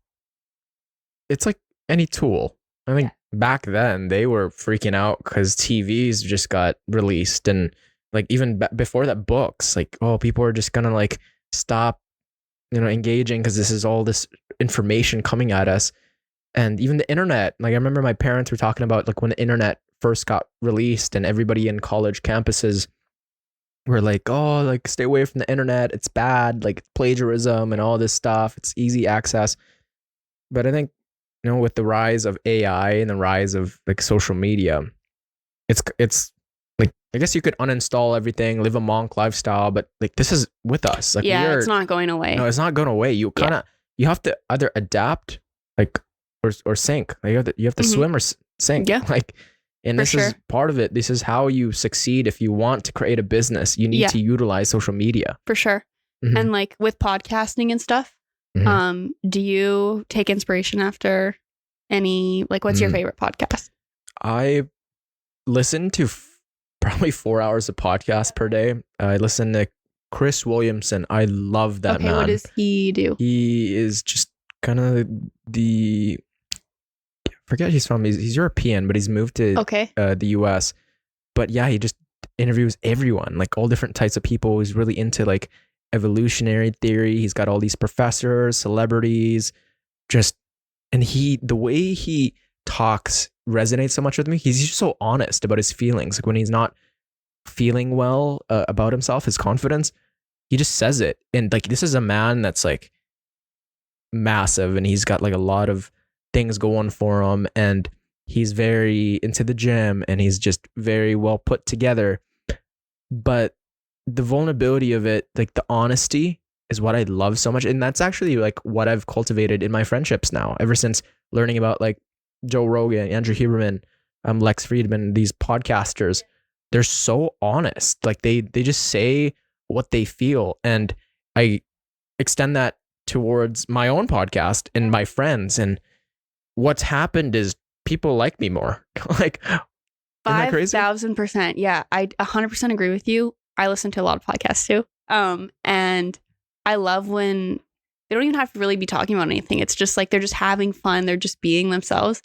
it's like any tool. I think back then they were freaking out because TVs just got released. And like even before that, books, like, oh, people are just going to like stop, engaging because this is all this information coming at us. And even the internet, like I remember my parents were talking about like when the internet first got released and everybody in college campuses were like, oh, like stay away from the internet. It's bad, like plagiarism and all this stuff. It's easy access. But I think, with the rise of AI and the rise of like social media, it's like, I guess you could uninstall everything, live a monk lifestyle, but like this is with us. Like it's not going away. No, it's not going away. You you have to either adapt, like, or sink. Like you have to swim or sink. Yeah. Like, and this is part of it. This is how you succeed. If you want to create a business, you need to utilize social media. For sure. Mm-hmm. And like with podcasting and stuff, do you take inspiration after any, like what's your favorite podcast? I listen to probably 4 hours of podcast per day. I listen to Chris Williamson. I love that man. What does he do? He is just kind of I forget he's European, but he's moved to the US. But yeah, he just interviews everyone, like all different types of people. He's really into like evolutionary theory. He's got all these professors, celebrities, and the way he talks resonates so much with me. He's just so honest about his feelings. Like when he's not feeling well about himself, his confidence, he just says it. And like, this is a man that's like massive and he's got like a lot of things going for him and he's very into the gym and he's just very well put together. But the vulnerability of it, like the honesty, is what I love so much. And that's actually like what I've cultivated in my friendships now, ever since learning about like Joe Rogan, Andrew Huberman, Lex Friedman, these podcasters. They're so honest. Like they just say what they feel. And I extend that towards my own podcast and my friends. And what's happened is people like me more. Like, isn't that crazy? 5,000%. Yeah, I 100% agree with you. I listen to a lot of podcasts too. And I love when they don't even have to really be talking about anything. It's just like they're just having fun. They're just being themselves.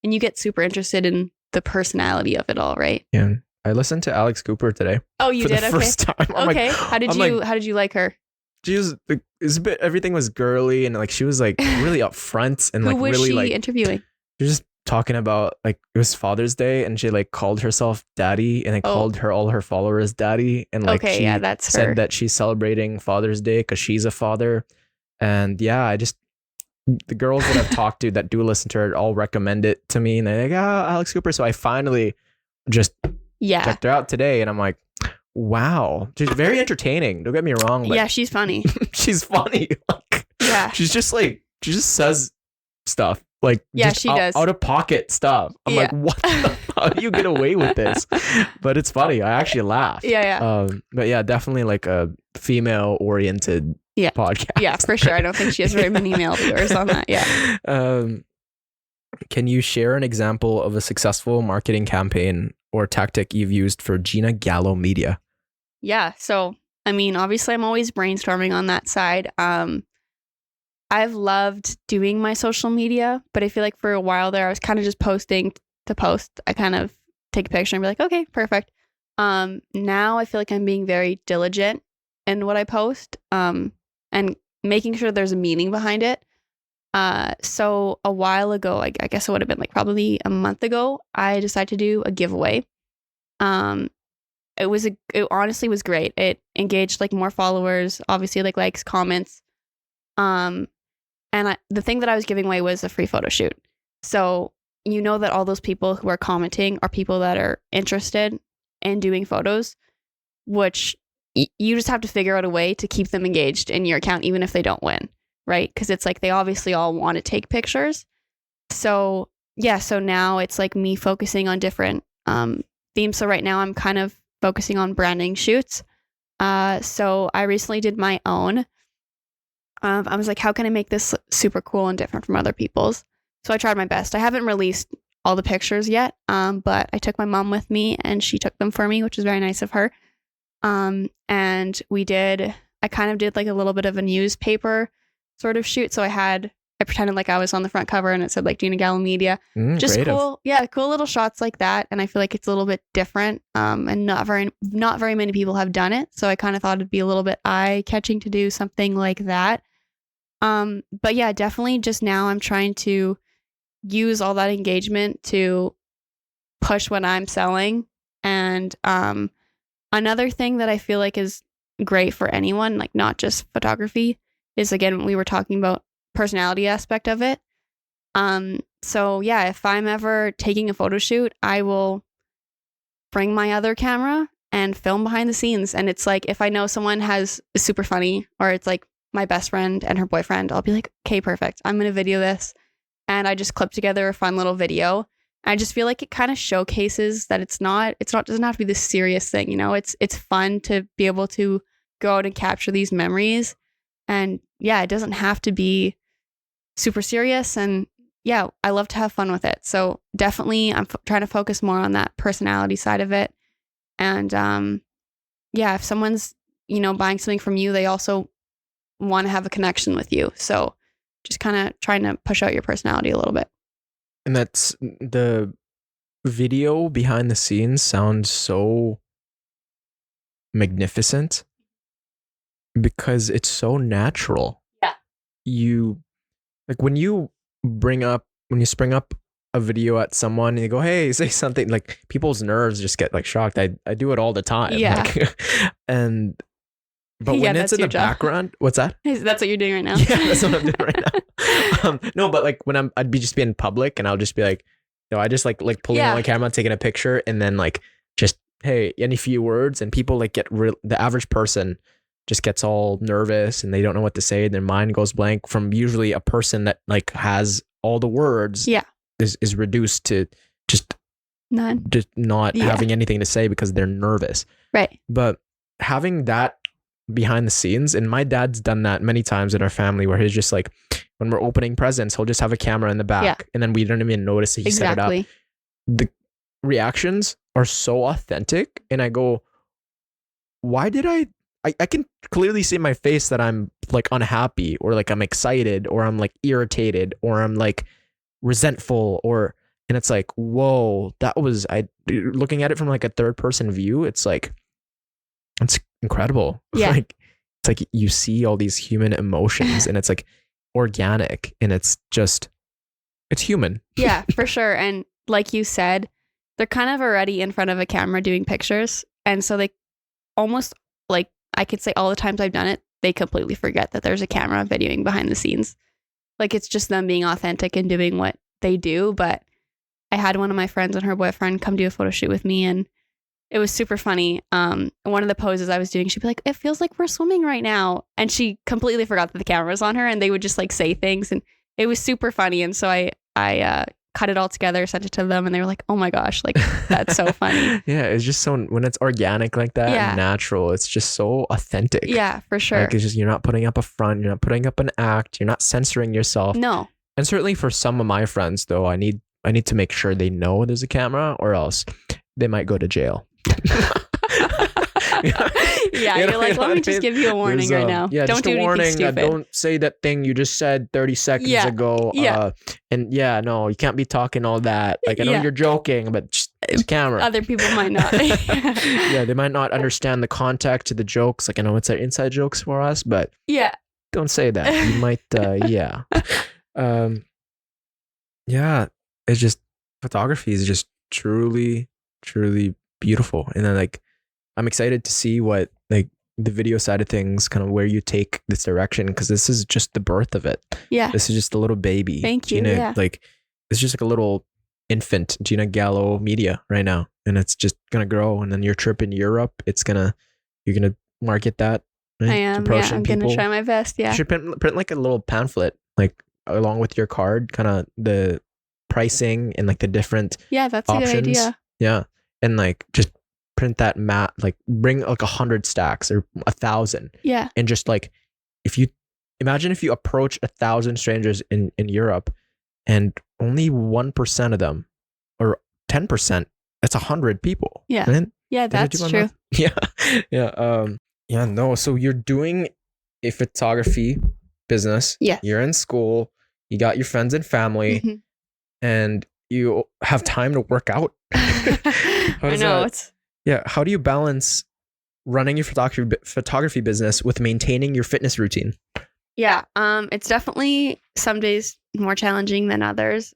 And you get super interested in the personality of it all, right? Yeah. I listened to Alex Cooper today. Oh, you did? The first time. Okay. How did you like her? She was everything was girly and like she was like really upfront and like Who was really she like interviewing? She was just talking about like it was Father's Day and she like called herself daddy and I called her all her followers daddy and like she that's said her. that she's celebrating Father's Day because she's a father. And yeah, the girls that I've talked to that do listen to her all recommend it to me and they're like, Alex Cooper. So I finally just checked her out today and I'm like, wow, she's very entertaining. Don't get me wrong, but yeah, she's funny. She's funny. Like, yeah, she just says stuff like she does out of pocket stuff. I'm like, what? How do you get away with this? But it's funny. I actually laugh. Yeah. But yeah, definitely like female oriented podcast. Yeah, for sure. I don't think she has very many male viewers on that. Yeah. Can you share an example of a successful marketing campaign or tactic you've used for Gina Gallo Media? Yeah. So, I mean, obviously I'm always brainstorming on that side. I've loved doing my social media, but I feel like for a while there, I was kind of just posting to post. I kind of take a picture and be like, okay, perfect. Now I feel like I'm being very diligent in what I post, and making sure there's a meaning behind it. So a while ago, I guess it would have been like probably a month ago, I decided to do a giveaway. It honestly was great. It engaged like more followers, obviously like likes, comments. And the thing that I was giving away was a free photo shoot. So you know that all those people who are commenting are people that are interested in doing photos, which you just have to figure out a way to keep them engaged in your account, even if they don't win, right? Because it's like they obviously all want to take pictures. So yeah, so now it's like me focusing on different themes. So right now I'm kind of focusing on branding shoots. So I recently did my own. I was like, how can I make this super cool and different from other people's? So I tried my best. I haven't released all the pictures yet, but I took my mom with me and she took them for me, which was very nice of her. And I kind of did like a little bit of a newspaper sort of shoot. So I pretended like I was on the front cover and it said like Gina Gallo Media. Just creative. Cool little shots like that. And I feel like it's a little bit different. And not very many people have done it. So I kind of thought it'd be a little bit eye-catching to do something like that. But yeah, definitely just now I'm trying to use all that engagement to push what I'm selling. And another thing that I feel like is great for anyone, like not just photography, is again, we were talking about personality aspect of it. So yeah, if I'm ever taking a photo shoot, I will bring my other camera and film behind the scenes. And it's like, if I know someone is super funny, or it's like my best friend and her boyfriend, I'll be like, okay, perfect. I'm going to video this. And I just clip together a fun little video. I just feel like it kind of showcases that doesn't have to be this serious thing. You know, it's fun to be able to go out and capture these memories. And yeah, it doesn't have to be super serious. And yeah, I love to have fun with it. So definitely I'm trying to focus more on that personality side of it. And yeah, if someone's, buying something from you, they also want to have a connection with you. So just kind of trying to push out your personality a little bit. And that's the video behind the scenes sounds so magnificent because it's so natural. Yeah. You like when you spring up a video at someone and you go, hey, say something, like people's nerves just get like shocked. I do it all the time. Yeah. But when it's in the background, what's that? That's what you're doing right now. Yeah, that's what I'm doing right now. No, but like when I'd just be in public and I'll just be like, I just like pulling on the camera, taking a picture, and then like just, hey, any few words, and people like the average person just gets all nervous and they don't know what to say. Their mind goes blank from usually a person that like has all the words. Yeah. Is reduced to just none, just not having anything to say because they're nervous. Right. But having that behind the scenes, and my dad's done that many times in our family, where he's just like, when we're opening presents, he'll just have a camera in the back and then we don't even notice that he set it up. The reactions are so authentic, and I go, why did I can clearly see in my face that I'm like unhappy, or like I'm excited, or I'm like irritated, or I'm like resentful, and it's like, whoa, looking at it from like a third person view, it's like, it's incredible. Yeah. Like, it's like you see all these human emotions and it's like organic, and it's human. Yeah, for sure. And like you said, they're kind of already in front of a camera doing pictures. And so they almost, like, I could say all the times I've done it, they completely forget that there's a camera videoing behind the scenes. Like, it's just them being authentic and doing what they do. But I had one of my friends and her boyfriend come do a photo shoot with me, and it was super funny. One of the poses I was doing, she'd be like, it feels like we're swimming right now. And she completely forgot that the camera was on her, and they would just like say things, and it was super funny. And so I cut it all together, sent it to them, and they were like, oh my gosh, like that's so funny. Yeah, it's just so when it's organic like that, Yeah. and natural, it's just so authentic. Yeah, for sure. Like it's just, you're not putting up a front, you're not putting up an act, you're not censoring yourself. No. And certainly for some of my friends though, I need to make sure they know there's a camera, or else they might go to jail. Yeah, you're like, let me just give you a warning right now. Yeah, Don't just do a anything warning. stupid. Don't say that thing you just said 30 seconds Yeah, ago. yeah. And yeah, no, you can't be talking all that. Like, I know Yeah. you're joking, but just, it's a camera. Other people might not. Yeah, they might not understand the context of the jokes. Like, I know it's our inside jokes for us, but Yeah. don't say that. You might, yeah. Yeah, it's just, photography is just truly, truly beautiful. And then like, I'm excited to see what like the video side of things, kind of where you take this direction, because this is just the birth of it. Yeah. This is just a little baby. Thank you. Gina, Yeah. like it's just like a little infant, Gina Gallo Media right now, and it's just gonna grow. And then your trip in Europe, you're gonna market that. Right? I am. Yeah, I'm gonna try my best. Yeah. You should print like a little pamphlet, like along with your card, kind of the pricing and like the different Yeah, that's options. a good idea. Yeah, and like just print that mat, like bring like 100 stacks or 1,000, Yeah. and just like if you approach 1,000 strangers in Europe, and only 1% of them, or 10%, that's 100 people. Yeah. Right? Yeah, Did I do that's my true. math? Yeah. No. So you're doing a photography business. Yes. You're in school. You got your friends and family, Mhm. and you have time to work out. I does know that- it's Yeah. How do you balance running your photography business with maintaining your fitness routine? Yeah, it's definitely some days more challenging than others.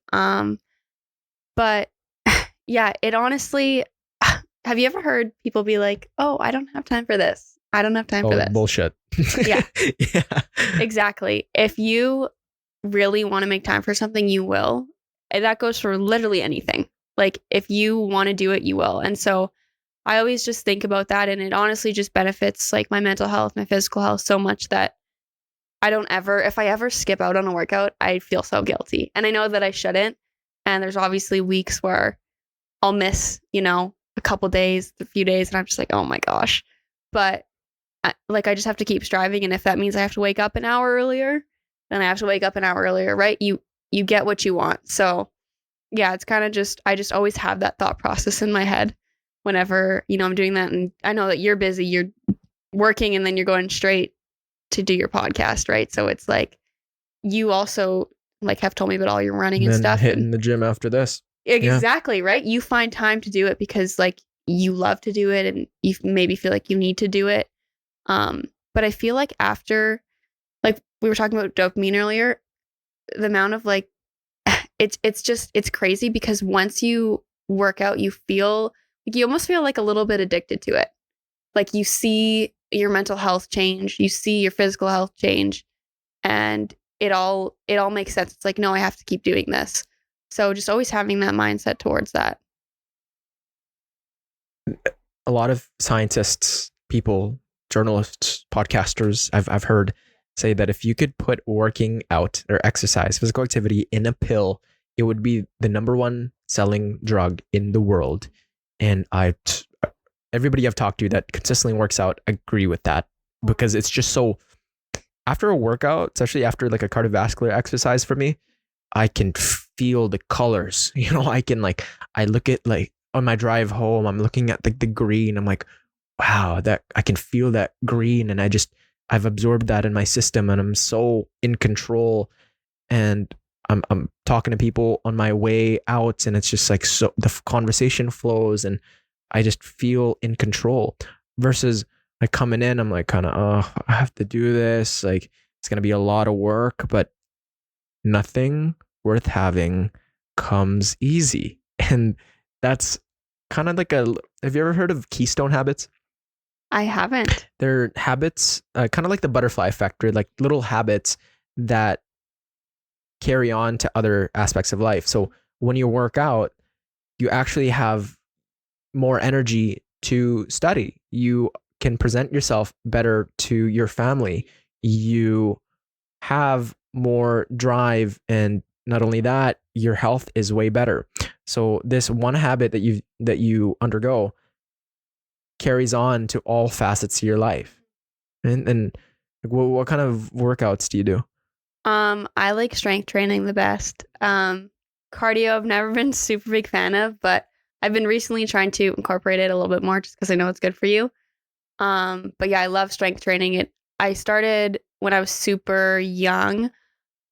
But yeah, it honestly, have you ever heard people be like, "Oh, I don't have time for this. I don't have time for this." Bullshit. Yeah. Yeah. Exactly. If you really want to make time for something, you will. And that goes for literally anything. Like if you want to do it, you will. And so I always just think about that, and it honestly just benefits like my mental health, my physical health so much that if I ever skip out on a workout, I feel so guilty. And I know that I shouldn't. And there's obviously weeks where I'll miss, a couple days, a few days, and I'm just like, oh my gosh. But I just have to keep striving. And if that means I have to wake up an hour earlier, then I have to wake up an hour earlier, right? You get what you want. So yeah, it's kind of just, I just always have that thought process in my head whenever, I'm doing that. And I know that you're busy, you're working, and then you're going straight to do your podcast, right? So it's like you also like have told me about all your running and then stuff. hitting the gym after this. Exactly, right? You find time to do it because like you love to do it, and you maybe feel like you need to do it. But I feel like after, like we were talking about dopamine earlier, the amount of like, it's crazy because once you work out, you almost feel like a little bit addicted to it. Like you see your mental health change, you see your physical health change, and it all makes sense. It's like, no, I have to keep doing this. So just always having that mindset towards that. A lot of scientists, people, journalists, podcasters, I've heard say that if you could put working out or exercise, physical activity in a pill, it would be the number one selling drug in the world. And everybody I've talked to that consistently works out agree with that, because it's just so, after a workout, especially after like a cardiovascular exercise for me, I can feel the colors. I look at like on my drive home, I'm looking at like the green. I'm like, wow, that I can feel that green, and I've absorbed that in my system, and I'm so in control. And I'm talking to people on my way out, and it's just like, so the conversation flows, and I just feel in control. Versus like coming in, I'm like kind of, oh, I have to do this. Like it's gonna be a lot of work, but nothing worth having comes easy. And that's kind of like have you ever heard of keystone habits? I haven't. They're habits, kind of like the butterfly effect, or like little habits that carry on to other aspects of life. So when you work out, you actually have more energy to study. You can present yourself better to your family. You have more drive and not only that, your health is way better. So this one habit that you undergo carries on to all facets of your life. And what kind of workouts do you do? I like strength training the best. Cardio I've never been super big fan of, but I've been recently trying to incorporate it a little bit more just because I know it's good for you. But yeah, I love strength training. I started when I was super young.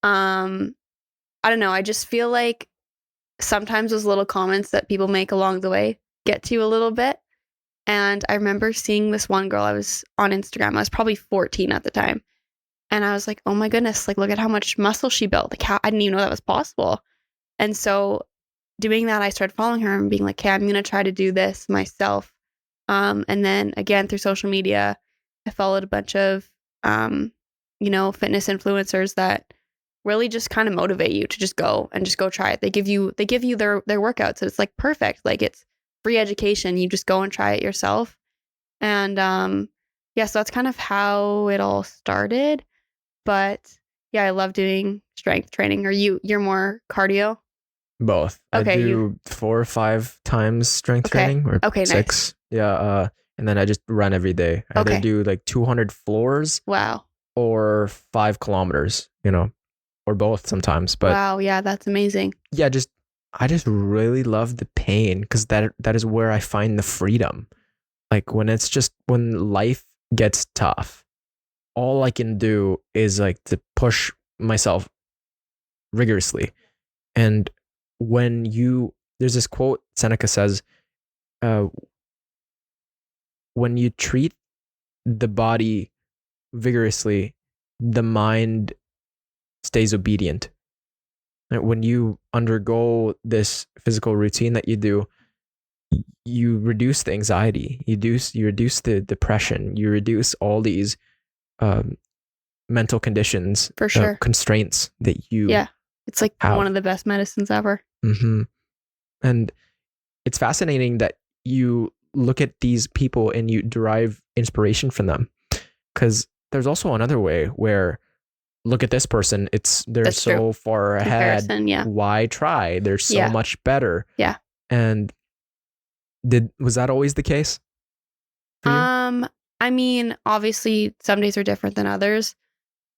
I don't know. I just feel like sometimes those little comments that people make along the way get to you a little bit. And I remember seeing this one girl. I was on Instagram. I was probably 14 at the time. And I was like, oh my goodness, like, look at how much muscle she built. Like, how I didn't even know that was possible. And so doing that, I started following her and being like, okay, I'm going to try to do this myself. And then again, through social media, I followed a bunch of, fitness influencers that really just kind of motivate you to just go try it. They give you their workouts. So it's like perfect. Like it's free education. You just go and try it yourself. And yeah, so that's kind of how it all started. But yeah, I love doing strength training. You're more cardio? Both. I Okay, do 4 or 5 times strength okay. training, or Okay, nice. 6. Yeah. And then I just run every day. I either Okay. do like 200 floors Wow. or 5 kilometers, or both sometimes. But Wow, yeah, that's amazing. yeah, I just really love the pain, because that is where I find the freedom. Like when life gets tough, all I can do is like to push myself rigorously. And there's this quote Seneca says, uh, when you treat the body vigorously, the mind stays obedient. And when you undergo this physical routine that you do, you reduce the anxiety, you reduce the depression, you reduce all these um, mental conditions, For sure. constraints that you Yeah. It's like have. one of the best medicines ever. Mm-hmm. And it's fascinating that you look at these people and you derive inspiration from them, because there's also another way where, look at this person, they're That's so true. far ahead. Comparison, yeah. Why try? They're so Yeah. much better. Yeah. And was that always the case for you? I mean, obviously some days are different than others,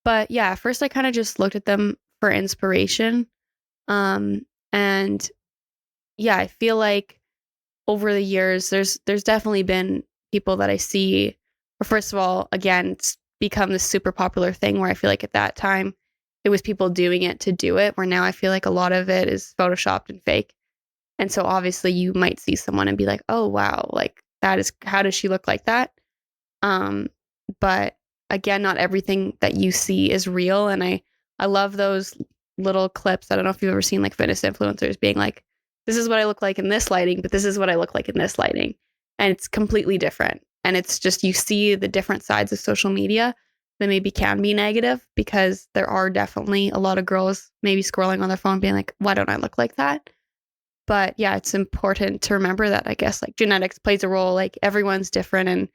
but yeah, at first I kind of just looked at them for inspiration. And yeah, I feel like over the years there's definitely been people that I see, or first of all, again, it's become this super popular thing where I feel like at that time it was people doing it to do it, where now I feel like a lot of it is photoshopped and fake. And so obviously you might see someone and be like, "Oh wow, like that is how does she look like that?" Um, but again, not everything that you see is real. And I love those little clips. I don't know if you've ever seen like fitness influencers being like, this is what I look like in this lighting, but this is what I look like in this lighting. And it's completely different. And it's just, you see the different sides of social media that maybe can be negative, because there are definitely a lot of girls maybe scrolling on their phone being like, why don't I look like that? But yeah, it's important to remember that, I guess, like genetics plays a role, like everyone's different. And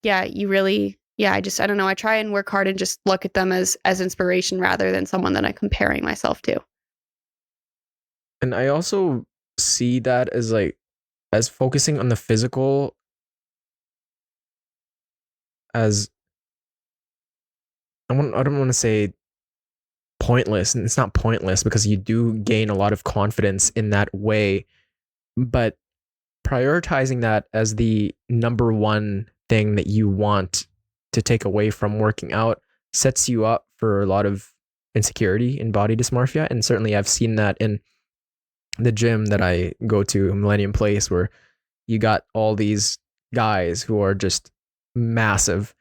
yeah, you really, yeah, I don't know. I try and work hard and just look at them as inspiration rather than someone that I'm comparing myself to. And I also see that as focusing on the physical as, I don't want to say pointless, and it's not pointless, because you do gain a lot of confidence in that way, but prioritizing that as the number one thing that you want to take away from working out sets you up for a lot of insecurity and body dysmorphia. And certainly I've seen that in the gym that I go to, Millennium Place, where you got all these guys who are just massive,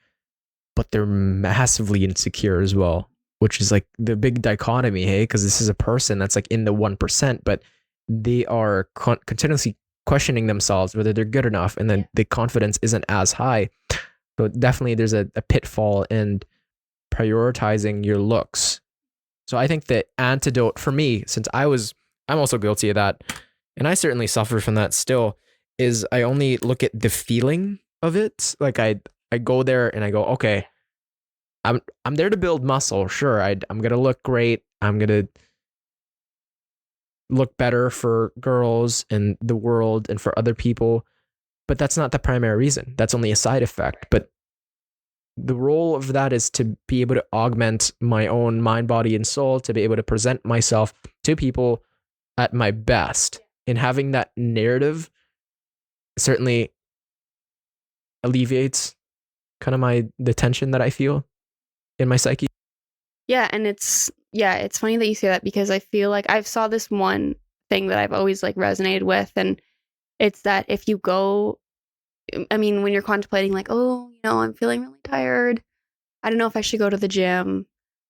but they're massively insecure as well, which is like the big dichotomy, hey, because this is a person that's like in the 1%, but they are continuously questioning themselves whether they're good enough, and then the confidence isn't as high. So definitely there's a pitfall in prioritizing your looks. So I think the antidote for me, since I'm also guilty of that, and I certainly suffer from that still, is I only look at the feeling of it. Like I go there and I go, okay, I'm there to build muscle. Sure, I'm gonna look great. I'm gonna look better for girls and the world and for other people. But that's not the primary reason. That's only a side effect. But the role of that is to be able to augment my own mind, body, and soul, to be able to present myself to people at my best. And having that narrative certainly alleviates kind of the tension that I feel in my psyche. Yeah, and it's funny that you say that, because I feel like I've saw this one thing that I've always like resonated with, and it's that if you go, I mean, when you're contemplating like, oh, I'm feeling really tired, I don't know if I should go to the gym.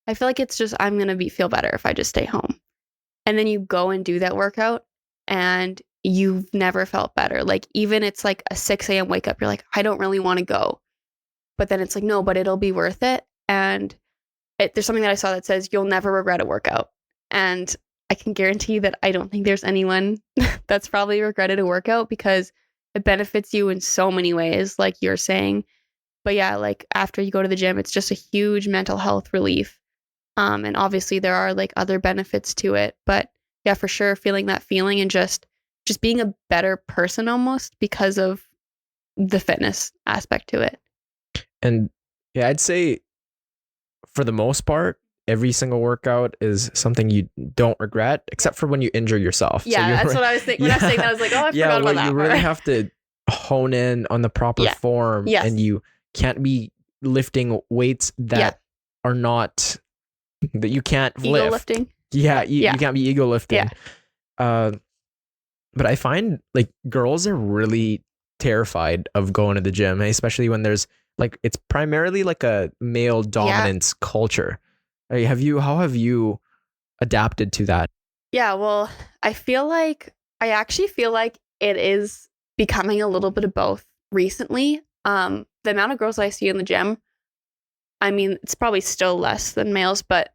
I feel like it's just, I'm going to feel better if I just stay home. And then you go and do that workout and you've never felt better. Like, even it's like a 6 a.m. wake up, you're like, I don't really want to go. But then it's like, no, but it'll be worth it. And there's something that I saw that says you'll never regret a workout. And I can guarantee that I don't think there's anyone that's probably regretted a workout, because it benefits you in so many ways, like you're saying. But yeah, like after you go to the gym, it's just a huge mental health relief. And obviously there are like other benefits to it. But yeah, for sure, feeling that feeling and just being a better person almost because of the fitness aspect to it. And yeah, I'd say for the most part, every single workout is something you don't regret, except for when you injure yourself. Yeah, so that's what I was thinking. When I was saying that, I was like, oh, I forgot about that. You really have to hone in on the proper form, and you can't be lifting weights that are not, that you can't ego lift. Lifting. Yeah, you can't be ego lifting. Yeah. But I find like girls are really terrified of going to the gym, especially when there's like, it's primarily like a male dominance culture. How have you adapted to that? Yeah, well, I actually feel like it is becoming a little bit of both recently. The amount of girls I see in the gym, I mean, it's probably still less than males, but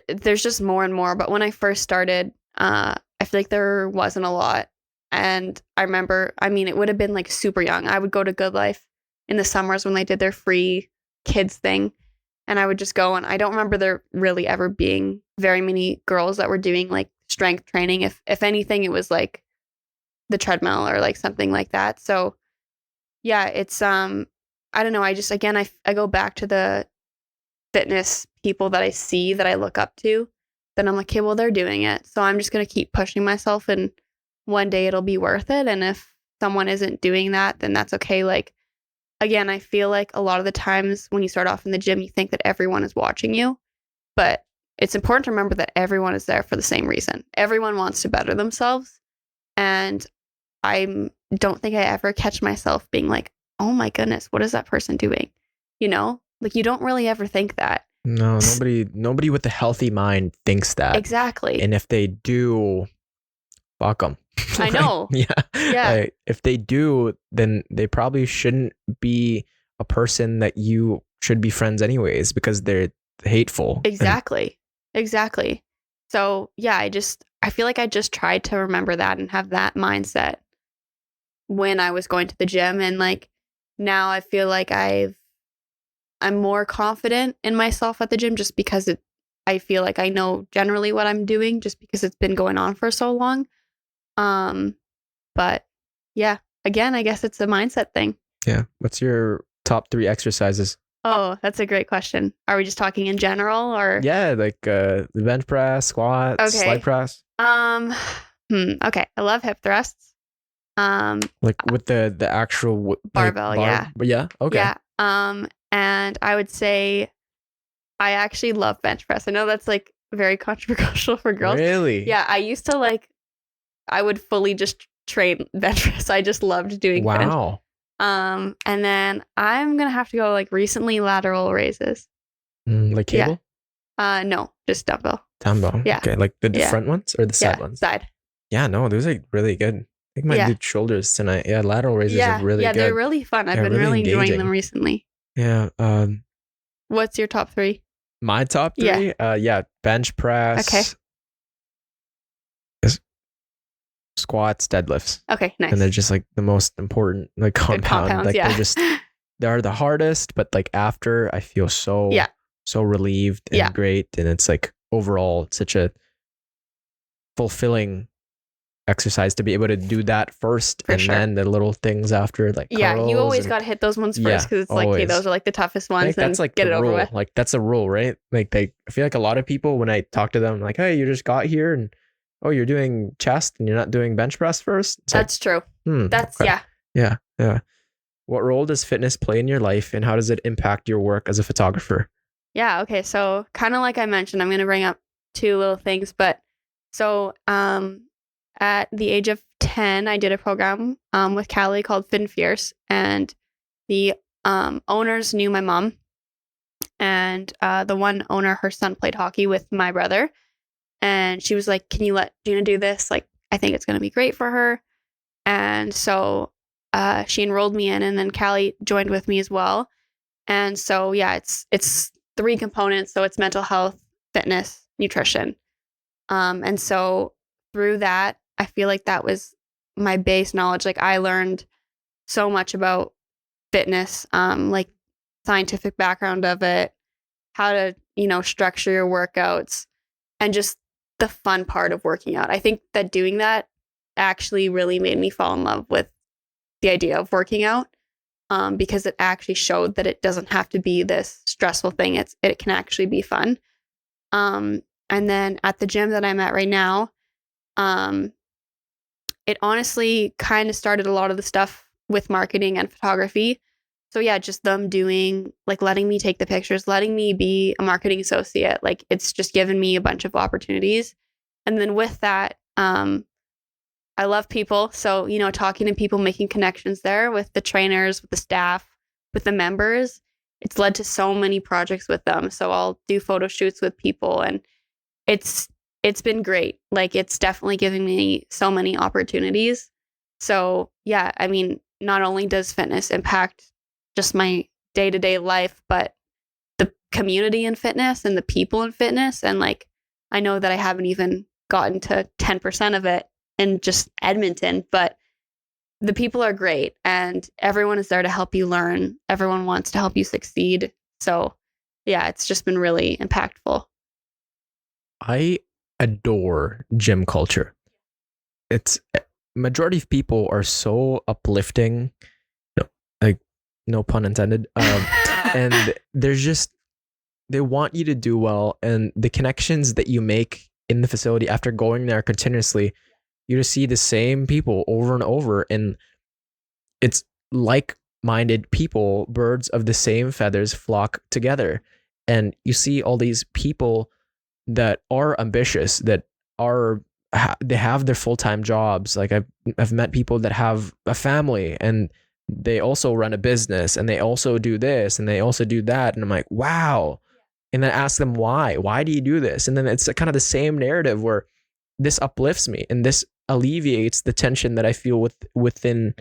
there's just more and more. But when I first started, I feel like there wasn't a lot. And I remember, I mean, it would have been like super young. I would go to Good Life in the summers when they did their free kids thing. And I would just go, and I don't remember there really ever being very many girls that were doing like strength training. If anything, it was like the treadmill or like something like that. So yeah, it's, I don't know. I just, again, I go back to the fitness people that I see that I look up to. Then I'm like, okay, well, they're doing it. So I'm just going to keep pushing myself, and one day it'll be worth it. And if someone isn't doing that, then that's okay. Like, again, I feel like a lot of the times when you start off in the gym, you think that everyone is watching you, but it's important to remember that everyone is there for the same reason. Everyone wants to better themselves. And I don't think I ever catch myself being like, oh my goodness, what is that person doing? Like, you don't really ever think that. No, nobody with a healthy mind thinks that. Exactly. And if they do, fuck them. I know. Yeah. If they do, then they probably shouldn't be a person that you should be friends anyways, because they're hateful. Exactly. So yeah, I feel like I just tried to remember that and have that mindset when I was going to the gym. And like, now I feel like I'm more confident in myself at the gym, just because I feel like I know generally what I'm doing, just because it's been going on for so long. But yeah, again, I guess it's a mindset thing. Yeah. What's your top 3 exercises? Oh, that's a great question. Are we just talking in general, or? Yeah, like the bench press, squats, leg press. Okay. I love hip thrusts. Like with the actual barbell, yeah. Yeah. Okay. Yeah. And I would say I actually love bench press. I know that's like very controversial for girls. Really? Yeah. I used to I would fully just train bench press. I just loved doing bench. Wow. And then I'm going to have to go like recently lateral raises. Like cable? Yeah. No, just dumbbell. Dumbbell. Yeah. Okay. Like the front ones or the side ones? Side. Yeah. No, those are really good. I think I might do shoulders tonight. Yeah. Lateral raises are really good. Yeah. They're really fun. I've been really enjoying them recently. Yeah. What's your top 3? My top 3? Yeah. Bench press. Okay. Squats, deadlifts. Okay, nice. And they're just like the most important like compounds. Like they're the hardest, but like after I feel so relieved and great. And it's like overall such a fulfilling exercise to be able to do that first, For and sure. then the little things after, like Yeah, you curls always and- got to hit those ones Yeah, first because it's like, hey, always. those are like the toughest I ones, think and that's like get the it over rule. with. Like that's a rule, right? Like I feel like a lot of people, when I talk to them, I'm like, hey, you just got here and oh, you're doing chest and you're not doing bench press first. It's That's true. like, That's okay. Yeah. What role does fitness play in your life, and how does it impact your work as a photographer? Yeah. Okay. So kind of like I mentioned, I'm going to bring up two little things, but so at the age of 10, I did a program with Callie called Fit and Fierce, and the owners knew my mom, and the one owner, her son played hockey with my brother, and she was like, "Can you let Gina do this? Like, I think it's going to be great for her." And so she enrolled me in, and then Callie joined with me as well. And so yeah, it's three components. So it's mental health, fitness, nutrition. And so through that, I feel like that was my base knowledge. Like I learned so much about fitness, like scientific background of it, how to, structure your workouts, and just the fun part of working out. I think that doing that actually really made me fall in love with the idea of working out, because it actually showed that it doesn't have to be this stressful thing. It can actually be fun. And then at the gym that I'm at right now, it honestly kind of started a lot of the stuff with marketing and photography. So yeah, just them doing, like, letting me take the pictures, letting me be a marketing associate. Like it's just given me a bunch of opportunities. And then with that, I love people. So, talking to people, making connections there with the trainers, with the staff, with the members, it's led to so many projects with them. So I'll do photo shoots with people, and it's been great. Like it's definitely giving me so many opportunities. So yeah, I mean, not only does fitness impact just my day-to-day life, but the community in fitness and the people in fitness. And like, I know that I haven't even gotten to 10% of it in just Edmonton, but the people are great and everyone is there to help you learn. Everyone wants to help you succeed. So yeah, it's just been really impactful. I adore gym culture. It's majority of people are so uplifting, like no pun intended. And they want you to do well, and the connections that you make in the facility after going there continuously, you just see the same people over and over, and it's like-minded people, birds of the same feathers flock together, and you see all these people that are ambitious, that are they have their full-time jobs. Like I've met people that have a family and they also run a business and they also do this and they also do that, and I'm like, wow. And then ask them why do you do this, and then it's kind of the same narrative where this uplifts me and this alleviates the tension that I feel within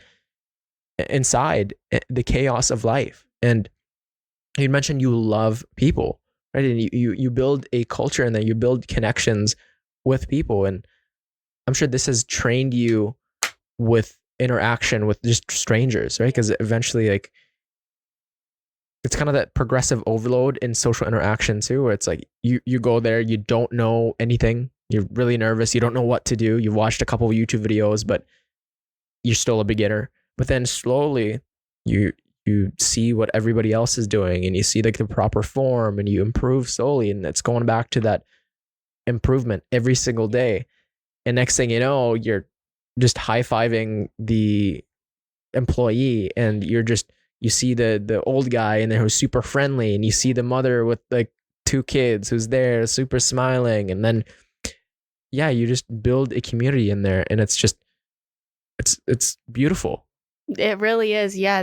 inside the chaos of life. And you mentioned you love people, right? And you build a culture, and then you build connections with people. And I'm sure this has trained you with interaction with just strangers, right? Because eventually, like, it's kind of that progressive overload in social interaction too, where it's like you go there, you don't know anything, you're really nervous, you don't know what to do, you've watched a couple of YouTube videos, but you're still a beginner. But then slowly you see what everybody else is doing, and you see like the proper form, and you improve slowly, and it's going back to that improvement every single day. And next thing you know, you're just high-fiving the employee, and you see the old guy in there who's super friendly, and you see the mother with like 2 kids who's there super smiling, and then yeah, you just build a community in there, and it's beautiful. It really is. Yeah,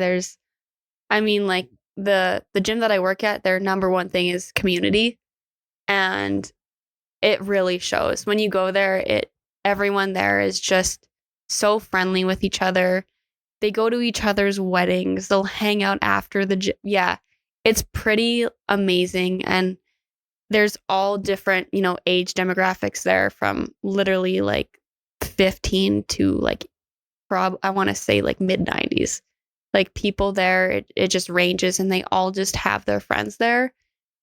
like the gym that I work at, their number one thing is community, and it really shows when you go there. Everyone there is just so friendly with each other. They go to each other's weddings. They'll hang out after the gym. Yeah, it's pretty amazing. And there's all different, age demographics there, from literally like 15 to like I want to say like mid 90s. Like people there, it just ranges, and they all just have their friends there.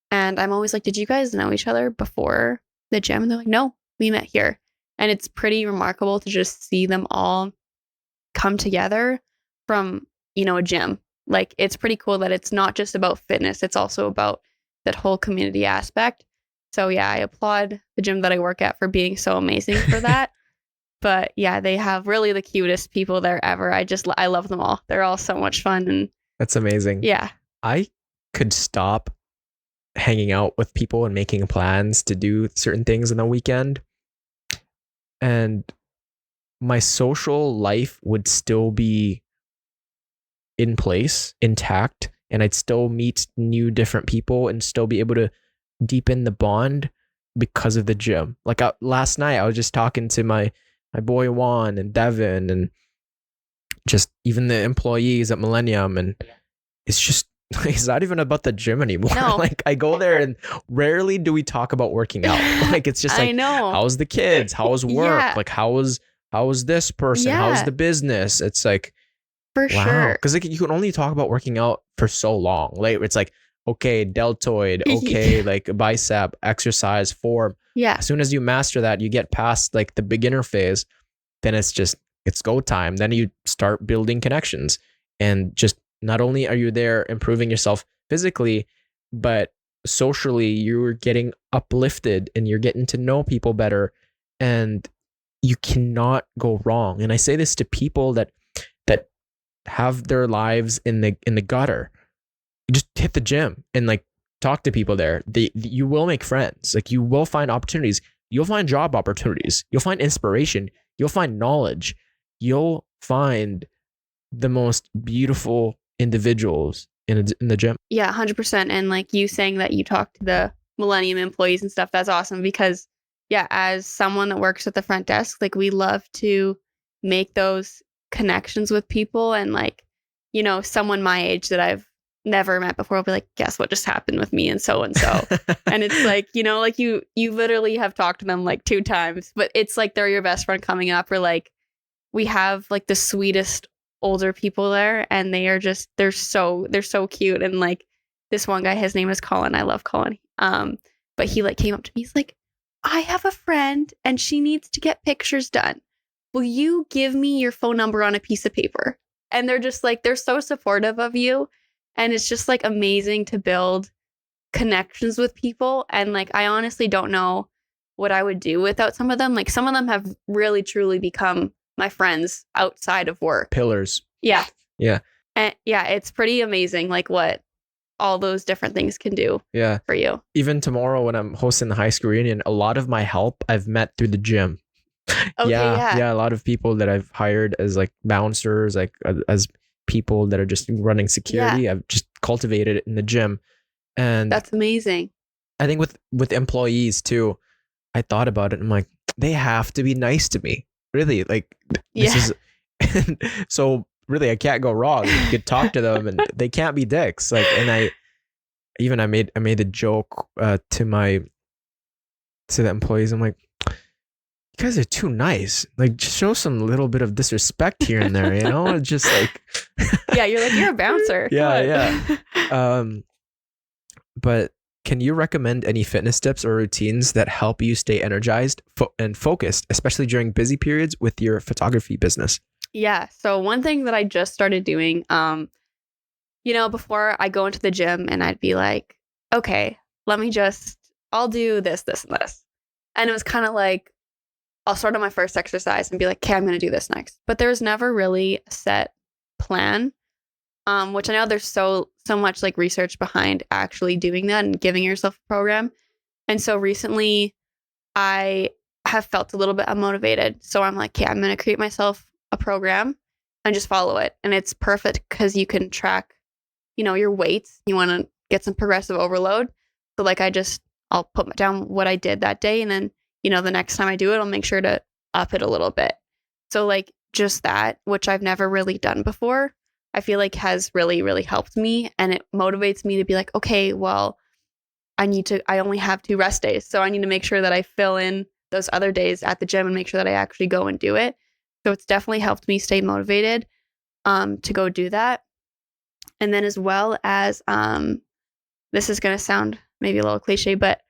And I'm always like, did you guys know each other before the gym? And they're like, no, we met here. And it's pretty remarkable to just see them all come together from, a gym. Like, it's pretty cool that it's not just about fitness, it's also about that whole community aspect. So yeah, I applaud the gym that I work at for being so amazing for that. But yeah, they have really the cutest people there ever. I love them all. They're all so much fun. And That's amazing. yeah. I could stop hanging out with people and making plans to do certain things on the weekend, and my social life would still be in place, intact, and I'd still meet new different people and still be able to deepen the bond because of the gym. Like last night, I was just talking to my boy Juan and Devin and just even the employees at Millennium, and it's just it's not even about the gym anymore. No. Like I go there and rarely do we talk about working out. Like it's just like, I know. how's the kids? How's work? Yeah. Like how's this person? Yeah. How's the business? It's like, For wow. sure. Because like you can only talk about working out for so long. Like it's like, okay, deltoid, okay, like bicep, exercise, form. Yeah. As soon as you master that, you get past like the beginner phase, then it's go time. Then you start building connections, and just not only are you there improving yourself physically, but socially you're getting uplifted and you're getting to know people better, and you cannot go wrong. And I say this to people that have their lives in the gutter. You just hit the gym and like talk to people there. You will make friends. Like you will find opportunities. You'll find job opportunities. You'll find inspiration. You'll find knowledge. You'll find the most beautiful individuals in the gym. Yeah, 100%. And like you saying that you talk to the Millennium employees and stuff, that's awesome because yeah, as someone that works at the front desk, like we love to make those connections with people, and like, someone my age that I've never met before will be like, guess what just happened with me and so. And it's like, like you literally have talked to them like 2 times, but it's like they're your best friend coming up, or like we have like the sweetest older people there, and they're so cute. And like this one guy, his name is Colin. I love Colin. But he like came up to me. He's like, I have a friend and she needs to get pictures done. Will you give me your phone number on a piece of paper? And they're just like, they're so supportive of you. And it's just like amazing to build connections with people. And like, I honestly don't know what I would do without some of them. Like some of them have really truly become my friends outside of work. Pillars. Yeah. Yeah. And yeah, it's pretty amazing like what all those different things can do for you. Even tomorrow when I'm hosting the high school reunion, a lot of my help I've met through the gym. Okay, yeah. A lot of people that I've hired as like bouncers, like as people that are just running security, I've just cultivated it in the gym. And that's amazing. I think with employees too, I thought about it and I'm like, they have to be nice to me. Really, like this is so really I can't go wrong. You could talk to them and they can't be dicks. Like, and I made a joke to the employees. I'm like, you guys are too nice. Like, just show some little bit of disrespect here and there, It's just like yeah, you're a bouncer. Yeah. But can you recommend any fitness tips or routines that help you stay energized and focused, especially during busy periods with your photography business? Yeah. So one thing that I just started doing, before I go into the gym and I'd be like, okay, I'll do this, this, and this. And it was kind of like, I'll start on my first exercise and be like, okay, I'm going to do this next. But there was never really a set plan, which I know there's so much like research behind actually doing that and giving yourself a program. And so recently I have felt a little bit unmotivated. So I'm like, okay, I'm going to create myself a program and just follow it. And it's perfect because you can track, your weights. You want to get some progressive overload. So like I'll put down what I did that day, and then the next time I do it, I'll make sure to up it a little bit. So like just that, which I've never really done before, I feel like has really, really helped me. And it motivates me to be like, okay, well, I only have 2 rest days. So I need to make sure that I fill in those other days at the gym and make sure that I actually go and do it. So it's definitely helped me stay motivated to go do that. And then as well as, this is going to sound maybe a little cliche, but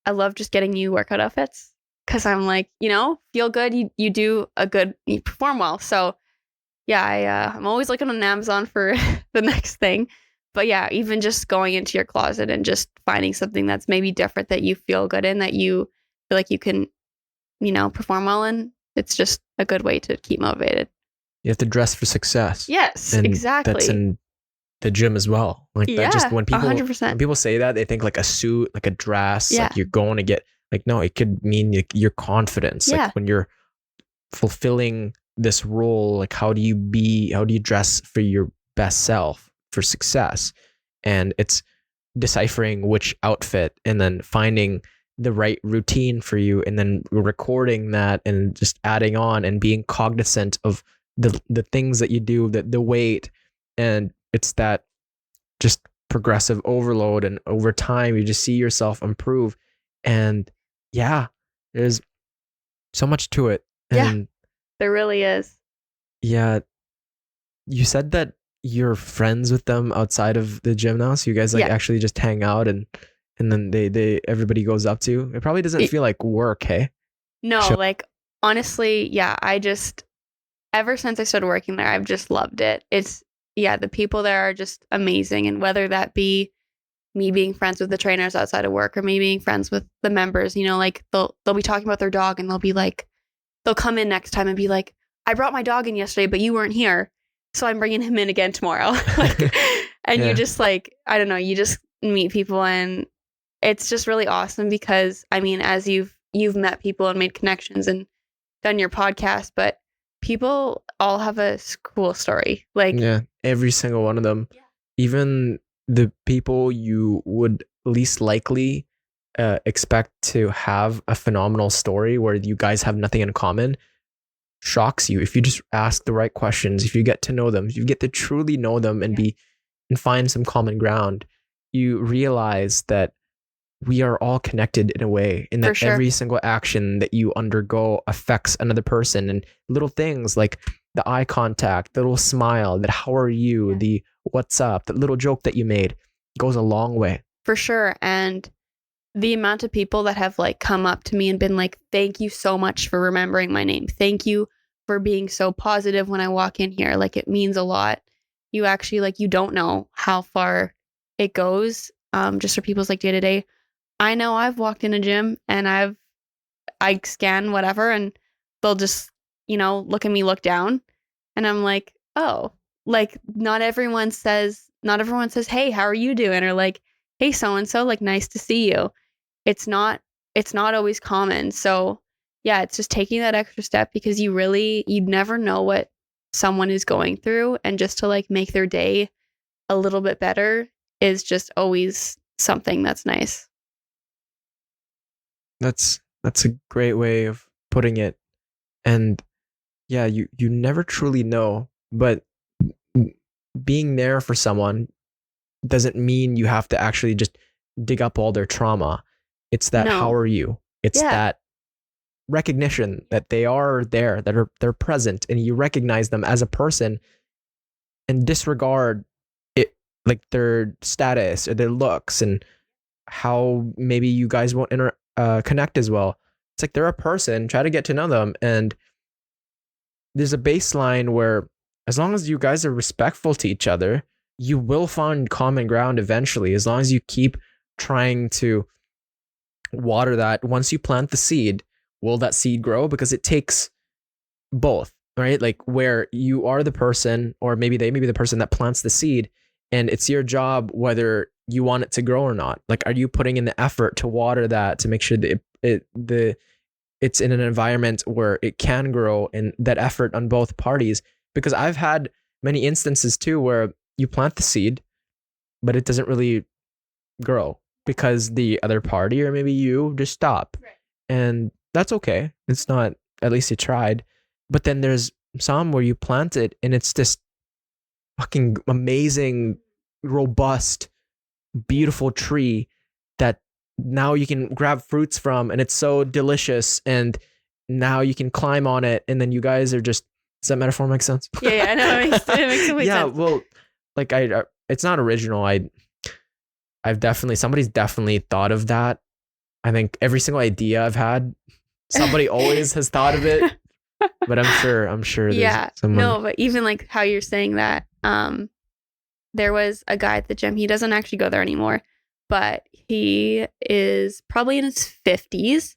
I love just getting new workout outfits. because I'm like, feel good. You perform well. So yeah, I'm always looking on Amazon for the next thing. But yeah, even just going into your closet and just finding something that's maybe different that you feel good in, that you feel like you can, perform well in, it's just a good way to keep motivated. You have to dress for success. Yes, and exactly. That's in the gym as well. Like that, just when people 100%. say that, they think like a suit, like a dress, Yeah. like you're going to get, like, no, it could mean like your confidence. Yeah. Like when you're fulfilling this role, like how do you dress for your best self for success? And it's deciphering which outfit and then finding the right routine for you and then recording that and just adding on and being cognizant of the things that you do, the weight, and it's that just progressive overload, and over time you just see yourself improve. And yeah, there's so much to it. And there really is. yeah, you said that you're friends with them outside of the gym now, so you guys like actually just hang out, and then they everybody goes up to you. It probably doesn't feel like work, hey? No, like honestly, yeah, ever since I started working there, I've just loved it. The people there are just amazing, and whether that be me being friends with the trainers outside of work or me being friends with the members, like they'll be talking about their dog and they'll come in next time and be like, I brought my dog in yesterday, but you weren't here, so I'm bringing him in again tomorrow. And you just like, I don't know, you just meet people, and it's just really awesome because as you've met people and made connections and done your podcast, but people all have a cool story. Like, yeah, every single one of them, even the people you would least likely expect to have a phenomenal story where you guys have nothing in common, shocks you if you just ask the right questions. If you get to know them, if you get to truly know them and find some common ground, you realize that we are all connected in a way, and that every single action that you undergo affects another person, and little things like the eye contact, the little smile, that how are you, the what's up, the little joke that you made goes a long way. For sure. And the amount of people that have like come up to me and been like, thank you so much for remembering my name. Thank you for being so positive when I walk in here. Like, it means a lot. You actually, like, you don't know how far it goes. Just for people's like day to day. I know I've walked in a gym and I scan whatever, and they'll just, look at me, look down, and I'm like, oh, like not everyone says, hey, how are you doing? Or like, hey, so-and-so, like, nice to see you. It's not always common. So yeah, it's just taking that extra step, because you'd never know what someone is going through, and just to like make their day a little bit better is just always something that's nice. That's a great way of putting it. And yeah, you never truly know, but being there for someone doesn't mean you have to actually just dig up all their trauma. It's that how are you? It's that recognition that they are there, that they're present, and you recognize them as a person and disregard it, like their status or their looks and how maybe you guys won't connect as well. It's like they're a person, try to get to know them. And there's a baseline where as long as you guys are respectful to each other, you will find common ground eventually, as long as you keep trying to water that. Once you plant the seed, will that seed grow? Because it takes both, right? Like where you are the person, or maybe they may be the person that plants the seed, and it's your job whether you want it to grow or not. Like, are you putting in the effort to water that, to make sure that it's in an environment where it can grow, and that effort on both parties? Because I've had many instances too where you plant the seed, but it doesn't really grow because the other party or maybe you just stop. Right. And that's okay. It's not, at least you tried. But then there's some where you plant it and it's this fucking amazing, robust, beautiful tree that now you can grab fruits from, and it's so delicious, and now you can climb on it, and then you guys are just, does that metaphor make sense? Yeah, I know. It makes complete sense. Yeah, well, like it's not original. Somebody's definitely thought of that. I think every single idea I've had somebody always has thought of it, but I'm sure there's someone. No, but even like how you're saying that, there was a guy at the gym. He doesn't actually go there anymore, but he is probably in his 50s.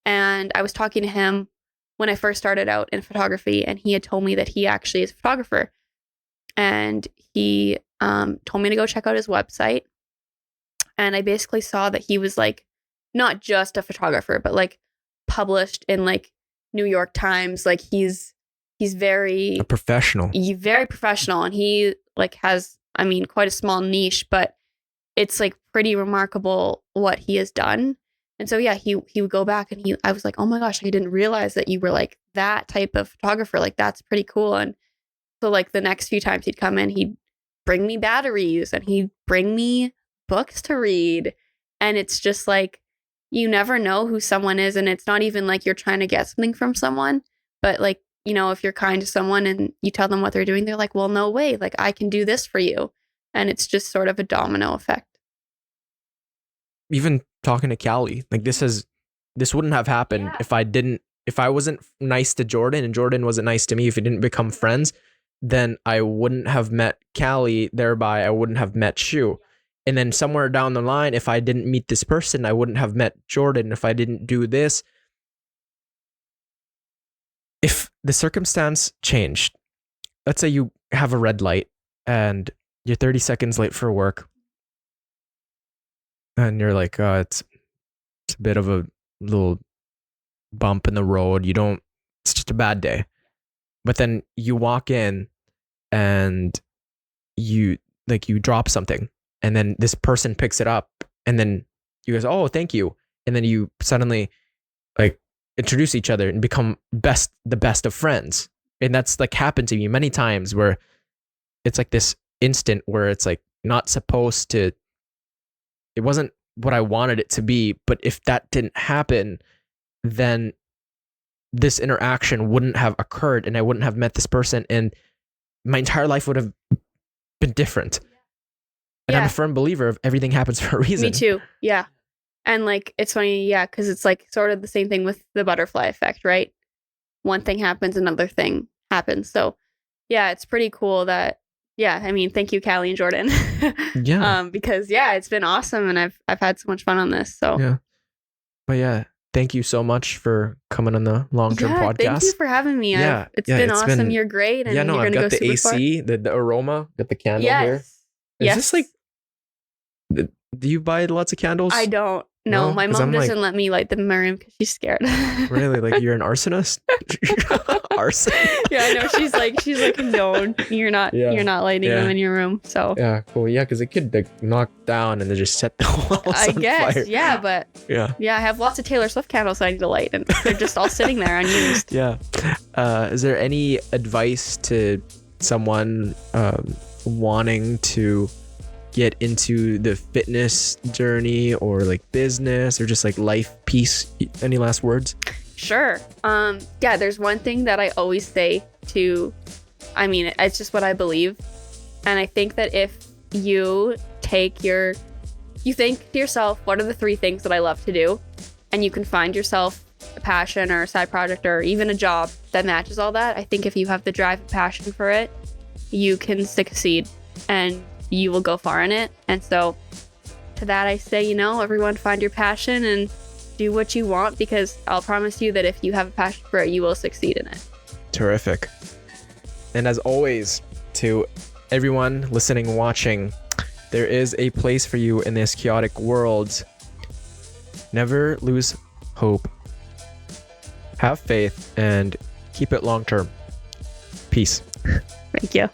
And I was talking to him when I first started out in photography, and he had told me that he actually is a photographer. And he told me to go check out his website. And I basically saw that he was like not just a photographer, but like published in like New York Times. Like he's very a professional. Very professional, and he like has, I mean, quite a small niche, but it's like pretty remarkable what he has done. And so, yeah, he would go back and I was like, oh my gosh, I didn't realize that you were like that type of photographer. Like, that's pretty cool. And so like the next few times he'd come in, he'd bring me batteries and he'd bring me books to read. And it's just like, you never know who someone is. And it's not even like you're trying to get something from someone, but like, you know, if you're kind to someone and you tell them what they're doing, they're like, well, no way, like I can do this for you. And it's just sort of a domino effect. Even talking to Callie, like this wouldn't have happened if I wasn't nice to Jordan and Jordan wasn't nice to me. If we didn't become friends, then I wouldn't have met Callie, thereby I wouldn't have met Shu. And then somewhere down the line, if I didn't meet this person, I wouldn't have met Jordan. If I didn't do this, if the circumstance changed, let's say you have a red light and you're 30 seconds late for work, and you're like, it's a bit of a little bump in the road. It's just a bad day. But then you walk in and you drop something, and then this person picks it up, and then you guys, oh, thank you. And then you suddenly like introduce each other and become the best of friends. And that's like happened to me many times, where it's like this instant where it's like not supposed to, it wasn't what I wanted it to be, but if that didn't happen, then this interaction wouldn't have occurred and I wouldn't have met this person, and my entire life would have been different. And I'm a firm believer of everything happens for a reason. Me too. Yeah. And like, it's funny. Yeah. Cause it's like sort of the same thing with the butterfly effect, right? One thing happens, another thing happens. So yeah, it's pretty cool that, yeah, I mean, thank you, Callie and Jordan. Yeah. Because yeah, it's been awesome and I've had so much fun on this. So yeah. But yeah, thank you so much for coming on the long-term podcast. Thank you for having me. Yeah. It's been awesome. You're great. And yeah, no, you're I've gonna got go the AC, the aroma, got the candle here. Is this like, do you buy lots of candles? I don't. No, my mom doesn't let me light them in my room because she's scared. Really? Like you're an arsonist? Arson? Yeah, I know. She's like, no, you're not lighting them in your room. So yeah, cool. Yeah, because it could like knock down and then just set the walls I on guess. fire. Yeah, but yeah, I have lots of Taylor Swift candles I need to light, and they're just all sitting there unused. Yeah. Is there any advice to someone wanting to get into the fitness journey or like business or just like life piece? Any last words? Sure. Yeah, there's one thing that I always say I mean, it's just what I believe. And I think that if you think to yourself, what are the 3 things that I love to do? And you can find yourself a passion or a side project or even a job that matches all that. I think if you have the drive and passion for it, you can succeed and you will go far in it. And so to that I say, everyone find your passion and do what you want, because I'll promise you that if you have a passion for it, you will succeed in it. Terrific. And as always, to everyone listening, watching, there is a place for you in this chaotic world. Never lose hope. Have faith and keep it long term. Peace. Thank you.